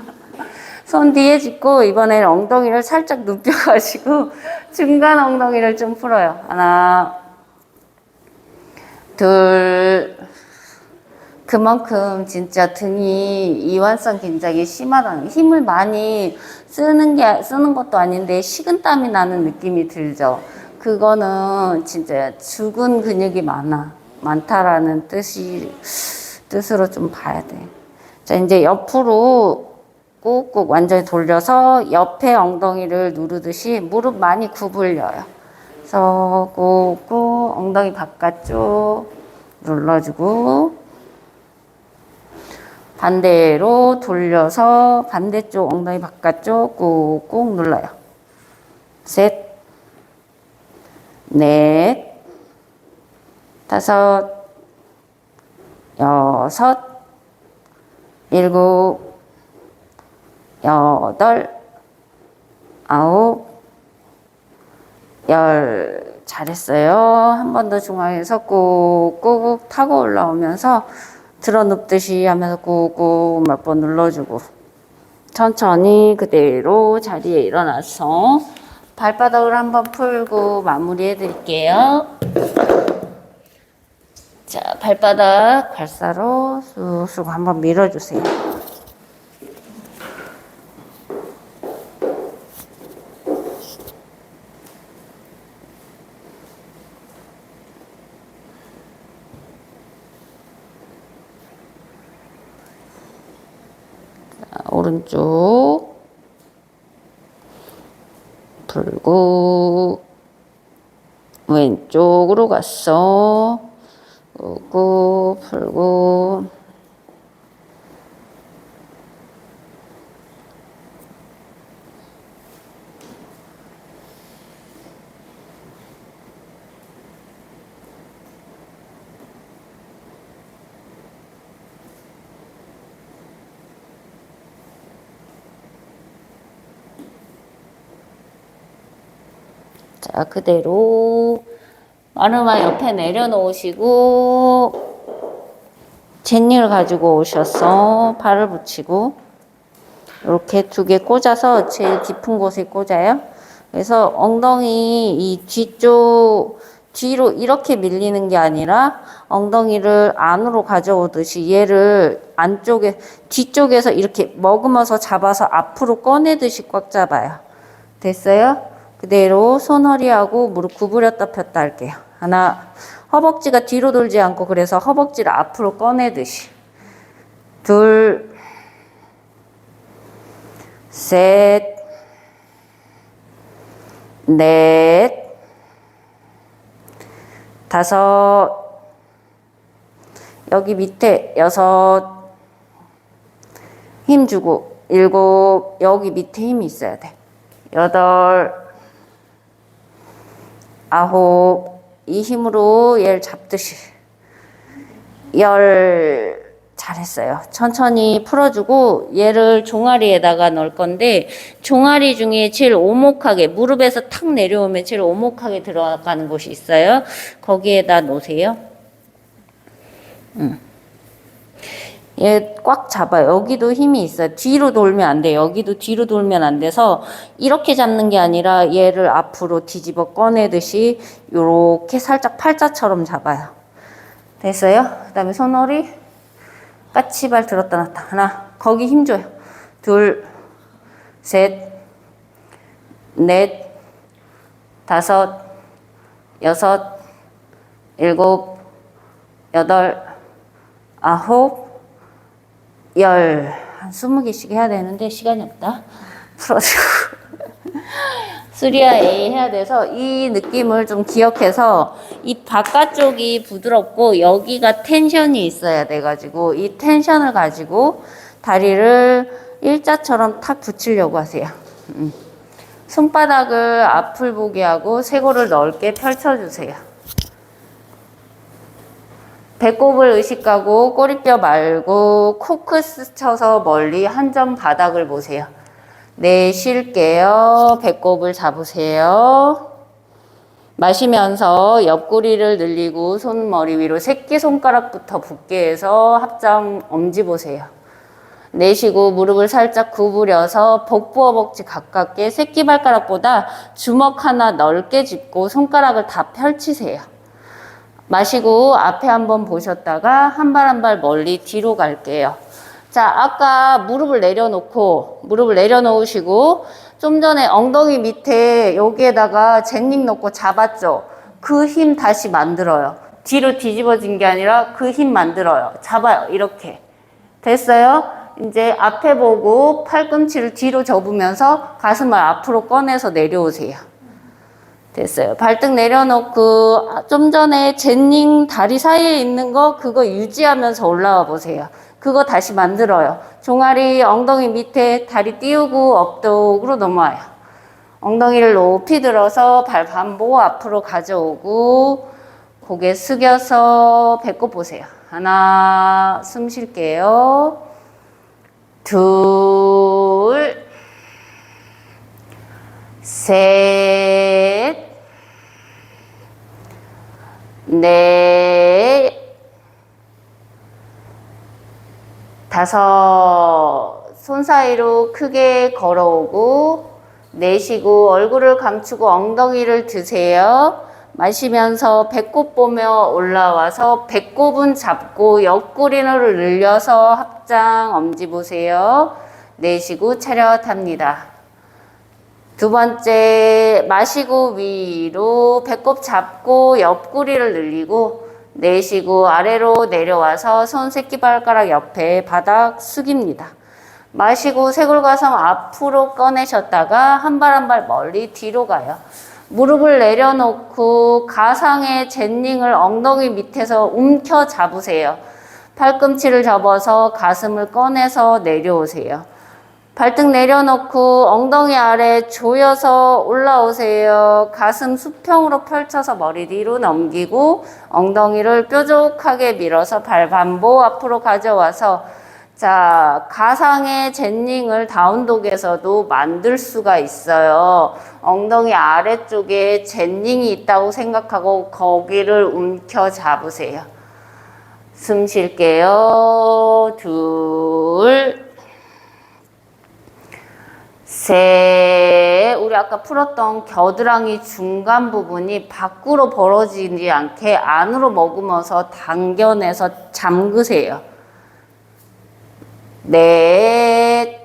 S1: 손 뒤에 짚고 이번에는 엉덩이를 살짝 눕혀가지고 중간 엉덩이를 좀 풀어요. 하나, 둘. 그만큼 진짜 등이 이완성 긴장이 심하다는, 힘을 많이 쓰는 것도 아닌데 식은땀이 나는 느낌이 들죠. 그거는 진짜 죽은 근육이 많다라는 뜻으로 좀 봐야 돼. 자, 이제 옆으로 꾹꾹 완전히 돌려서 옆에 엉덩이를 누르듯이 무릎 많이 구부려요. 그래서 꾹꾹 엉덩이 바깥쪽 눌러주고 반대로 돌려서 반대쪽 엉덩이 바깥쪽 꾹꾹 눌러요. 셋, 넷, 다섯, 여섯, 일곱, 여덟, 아홉, 열. 잘했어요. 한 번 더 중앙에서 꾹꾹 타고 올라오면서 들어 눕듯이 하면서 꾹꾹 몇 번 눌러주고 천천히 그대로 자리에 일어나서 발바닥을 한번 풀고 마무리해 드릴게요. 자, 발바닥 발사로 쑥쑥 한번 밀어주세요. 오른쪽 풀고 왼쪽으로 갔어. 꾹꾹 풀고 자, 그대로 마르마 옆에 내려놓으시고 젠니를 가지고 오셔서 발을 붙이고 이렇게 두 개 꽂아서 제일 깊은 곳에 꽂아요. 그래서 엉덩이 이 뒤로 이렇게 밀리는 게 아니라 엉덩이를 안으로 가져오듯이 얘를 뒤쪽에서 이렇게 머금어서 잡아서 앞으로 꺼내듯이 꽉 잡아요. 됐어요? 그대로 손허리하고 무릎 구부렸다 폈다 할게요. 하나, 허벅지가 뒤로 돌지 않고 그래서 허벅지를 앞으로 꺼내듯이. 둘, 셋, 넷, 다섯, 여기 밑에 여섯, 힘 주고 일곱, 여기 밑에 힘이 있어야 돼. 여덟, 아홉, 이 힘으로 얘를 잡듯이. 열. 잘했어요. 천천히 풀어주고 얘를 종아리에다가 넣을 건데 종아리 중에 제일 오목하게 무릎에서 탁 내려오면 제일 오목하게 들어가는 곳이 있어요. 거기에다 놓으세요. 얘 꽉 잡아요. 여기도 힘이 있어요. 뒤로 돌면 안 돼요. 여기도 뒤로 돌면 안 돼서 이렇게 잡는 게 아니라 얘를 앞으로 뒤집어 꺼내듯이 요렇게 살짝 팔자처럼 잡아요. 됐어요? 그 다음에 손허리 까치발 들었다 놨다. 하나, 거기 힘줘요. 둘, 셋, 넷, 다섯, 여섯, 일곱, 여덟, 아홉, 열. 한 20개씩 해야 되는데 시간이 없다. 풀어주고. 3와 A 해야 돼서 이 느낌을 좀 기억해서 이 바깥쪽이 부드럽고 여기가 텐션이 있어야 돼가지고 이 텐션을 가지고 다리를 일자처럼 탁 붙이려고 하세요. 손바닥을 앞을 보게 하고 쇄골을 넓게 펼쳐주세요. 배꼽을 의식하고 꼬리뼈 말고 코크스 쳐서 멀리 한 점 바닥을 보세요. 내쉴게요. 배꼽을 잡으세요. 마시면서 옆구리를 늘리고 손머리 위로 새끼손가락부터 붙게 해서 합장 엄지 보세요. 내쉬고 무릎을 살짝 구부려서 복부 허벅지 가깝게 새끼발가락보다 주먹 하나 넓게 짚고 손가락을 다 펼치세요. 마시고 앞에 한번 보셨다가 한 발 한 발 멀리 뒤로 갈게요. 자, 아까 무릎을 내려놓으시고 좀 전에 엉덩이 밑에 여기에다가 젠닝 놓고 잡았죠? 그 힘 다시 만들어요. 뒤로 뒤집어진 게 아니라 그 힘 만들어요. 잡아요. 이렇게. 됐어요? 이제 앞에 보고 팔꿈치를 뒤로 접으면서 가슴을 앞으로 꺼내서 내려오세요. 됐어요. 발등 내려놓고 좀 전에 젠닝 다리 사이에 있는 거 그거 유지하면서 올라와 보세요. 그거 다시 만들어요. 종아리 엉덩이 밑에 다리 띄우고 업독으로 넘어와요. 엉덩이를 높이 들어서 발 반보 앞으로 가져오고 고개 숙여서 배꼽 보세요. 하나, 숨 쉴게요. 둘, 셋, 넷, 다섯. 손 사이로 크게 걸어오고 내쉬고 얼굴을 감추고 엉덩이를 드세요. 마시면서 배꼽 보며 올라와서 배꼽은 잡고 옆구리를 늘려서 합장 엄지 보세요. 내쉬고 차렷합니다. 두 번째, 마시고 위로 배꼽 잡고 옆구리를 늘리고 내쉬고 아래로 내려와서 손 새끼발가락 옆에 바닥 숙입니다. 마시고 쇄골 가슴 앞으로 꺼내셨다가 한 발 한 발 멀리 뒤로 가요. 무릎을 내려놓고 가상의 젠닝을 엉덩이 밑에서 움켜 잡으세요. 팔꿈치를 접어서 가슴을 꺼내서 내려오세요. 발등 내려놓고 엉덩이 아래 조여서 올라오세요. 가슴 수평으로 펼쳐서 머리 뒤로 넘기고 엉덩이를 뾰족하게 밀어서 발 반보 앞으로 가져와서 자, 가상의 젠닝을 다운독에서도 만들 수가 있어요. 엉덩이 아래쪽에 젠닝이 있다고 생각하고 거기를 움켜 잡으세요. 숨 쉴게요. 둘, 셋. 우리 아까 풀었던 겨드랑이 중간 부분이 밖으로 벌어지지 않게 안으로 머금어서 당겨내서 잠그세요. 넷,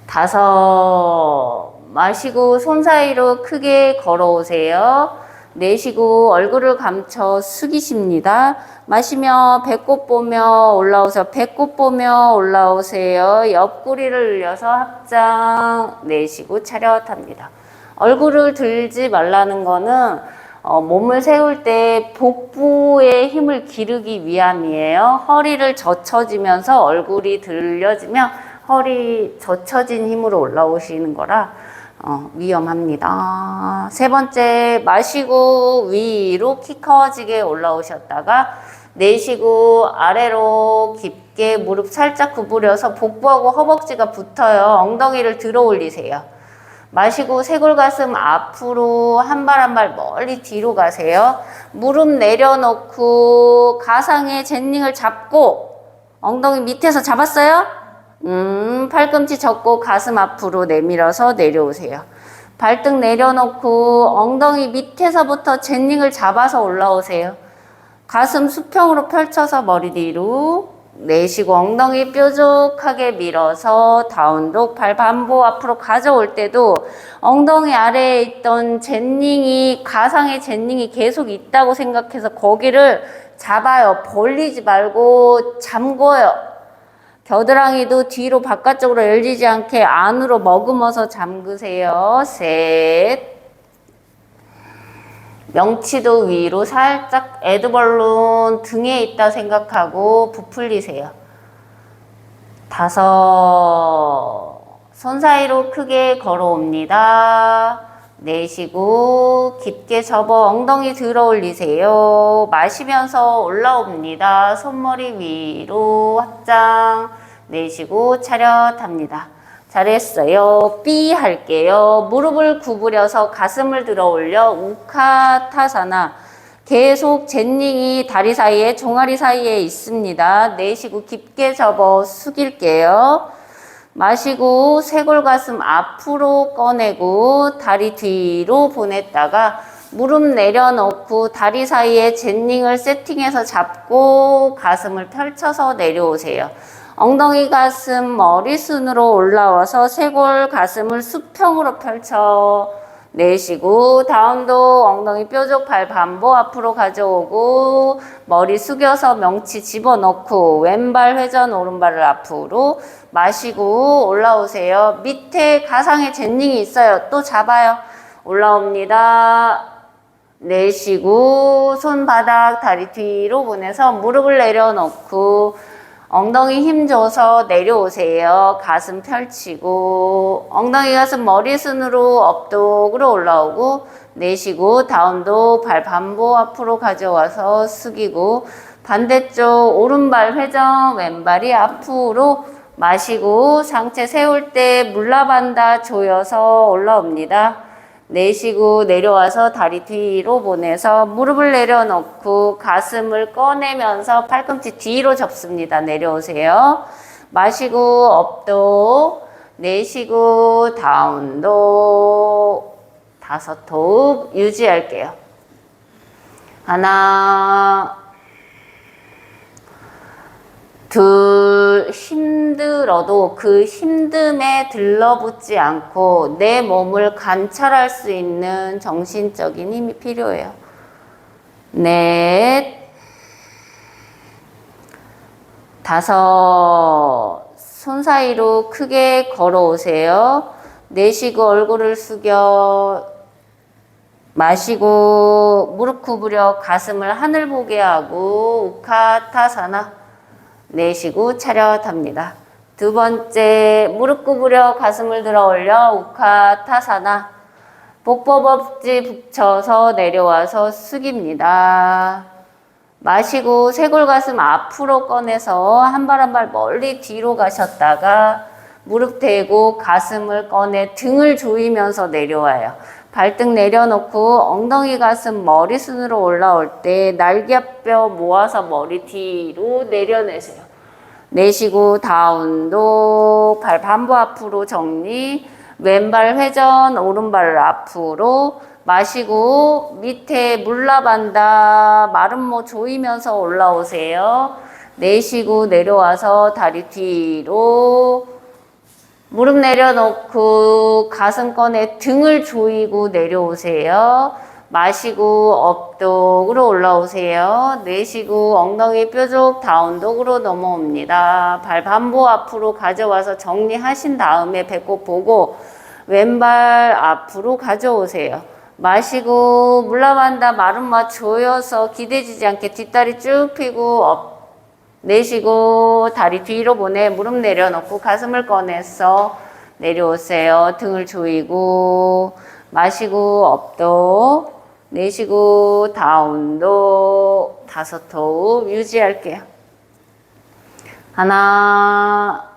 S1: 다섯. 마시고 손 사이로 크게 걸어오세요. 내쉬고 얼굴을 감춰 숙이십니다. 마시며 배꼽 보며 올라오세요. 배꼽 보며 올라오세요. 옆구리를 늘려서 합장. 내쉬고 차렷합니다. 얼굴을 들지 말라는 거는 몸을 세울 때 복부에 힘을 기르기 위함이에요. 허리를 젖혀지면서 얼굴이 들려지면 허리 젖혀진 힘으로 올라오시는 거라 위험합니다. 세 번째, 마시고 위로 키 커지게 올라오셨다가 내쉬고 아래로 깊게 무릎 살짝 구부려서 복부하고 허벅지가 붙어요. 엉덩이를 들어 올리세요. 마시고 쇄골 가슴 앞으로 한 발 한 발 멀리 뒤로 가세요. 무릎 내려놓고 가상의 젠닝을 잡고 엉덩이 밑에서 잡았어요? 팔꿈치 접고 가슴 앞으로 내밀어서 내려오세요. 발등 내려놓고 엉덩이 밑에서부터 젠닝을 잡아서 올라오세요. 가슴 수평으로 펼쳐서 머리 뒤로 내쉬고 엉덩이 뾰족하게 밀어서 다운독. 발 반보 앞으로 가져올 때도 엉덩이 아래에 있던 젠닝이, 가상의 젠닝이 계속 있다고 생각해서 거기를 잡아요. 벌리지 말고 잠궈요. 겨드랑이도 뒤로 바깥쪽으로 열리지 않게 안으로 머금어서 잠그세요. 셋. 명치도 위로 살짝 에드벌룬 등에 있다 생각하고 부풀리세요. 다섯. 손 사이로 크게 걸어옵니다. 내쉬고 깊게 접어 엉덩이 들어 올리세요. 마시면서 올라옵니다. 손머리 위로 확장. 내쉬고 차렷합니다. 잘했어요. 삐 할게요. 무릎을 구부려서 가슴을 들어 올려 우카타사나. 계속 젠닝이 다리 사이에, 종아리 사이에 있습니다. 내쉬고 깊게 접어 숙일게요. 마시고 쇄골 가슴 앞으로 꺼내고 다리 뒤로 보냈다가 무릎 내려놓고 다리 사이에 젠닝을 세팅해서 잡고 가슴을 펼쳐서 내려오세요. 엉덩이 가슴 머리순으로 올라와서 쇄골 가슴을 수평으로 펼쳐 내쉬고 다운독. 엉덩이 뾰족. 발 반보 앞으로 가져오고 머리 숙여서 명치 집어넣고 왼발 회전 오른발을 앞으로. 마시고 올라오세요. 밑에 가상의 젠닝이 있어요. 또 잡아요. 올라옵니다. 내쉬고 손바닥 다리 뒤로 보내서 무릎을 내려놓고 엉덩이 힘 줘서 내려오세요. 가슴 펼치고 엉덩이 가슴 머리순으로 업독으로 올라오고 내쉬고 다운독. 발 반보 앞으로 가져와서 숙이고 반대쪽 오른발 회전 왼발이 앞으로. 마시고 상체 세울 때 물라반다 조여서 올라옵니다. 내쉬고 내려와서 다리 뒤로 보내서 무릎을 내려놓고 가슴을 꺼내면서 팔꿈치 뒤로 접습니다. 내려오세요. 마시고 업독. 내쉬고 다운독. 다섯 호흡 유지할게요. 하나, 둘. 힘들어도 그 힘듦에 들러붙지 않고 내 몸을 관찰할 수 있는 정신적인 힘이 필요해요. 넷. 다섯. 손 사이로 크게 걸어오세요. 내쉬고 얼굴을 숙여. 마시고 무릎 구부려 가슴을 하늘 보게 하고 우카타사나. 내쉬고 차렷합니다. 두 번째, 무릎 구부려 가슴을 들어 올려 우카타사나. 복법업지 붙여서 내려와서 숙입니다. 마시고 쇄골 가슴 앞으로 꺼내서 한 발 한 발 멀리 뒤로 가셨다가 무릎 대고 가슴을 꺼내 등을 조이면서 내려와요. 발등 내려놓고 엉덩이 가슴 머리순으로 올라올 때 날개뼈 모아서 머리 뒤로 내려내세요. 내쉬고 다운독. 발 반보 앞으로 정리. 왼발 회전 오른발 앞으로. 마시고 밑에 물라반다 마름모 조이면서 올라오세요. 내쉬고 내려와서 다리 뒤로. 무릎 내려놓고 가슴 꺼내 등을 조이고 내려오세요. 마시고 업독으로 올라오세요. 내쉬고 엉덩이 뾰족 다운독으로 넘어옵니다. 발 반보 앞으로 가져와서 정리하신 다음에 배꼽 보고 왼발 앞으로 가져오세요. 마시고 물라반다 마름마 조여서 기대지지 않게 뒷다리 쭉 펴고 내쉬고 다리 뒤로 보내 무릎 내려놓고 가슴을 꺼내서 내려오세요. 등을 조이고 마시고 업독. 내쉬고 다운독. 다섯 호흡 유지할게요. 하나,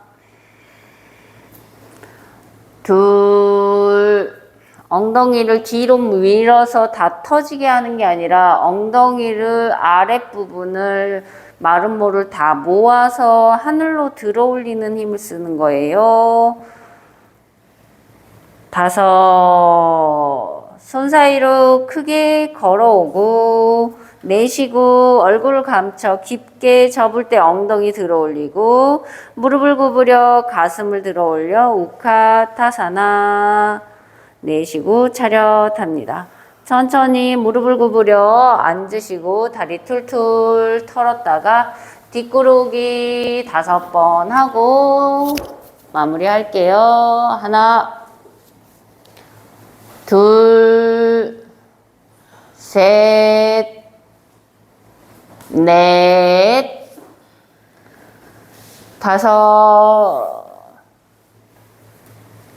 S1: 둘. 엉덩이를 뒤로 밀어서 다 터지게 하는 게 아니라 엉덩이를 아랫부분을 마름모를 다 모아서 하늘로 들어 올리는 힘을 쓰는 거예요. 다섯. 손 사이로 크게 걸어오고 내쉬고 얼굴을 감춰 깊게 접을 때 엉덩이 들어 올리고 무릎을 구부려 가슴을 들어 올려 우카타사나. 내쉬고 차렷합니다. 천천히 무릎을 구부려 앉으시고 다리 툴툴 털었다가 뒷구르기 5번 하고 마무리할게요. 하나, 둘, 셋, 넷, 5.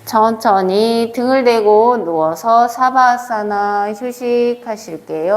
S1: 천천히 등을 대고 누워서 사바아사나 휴식하실게요.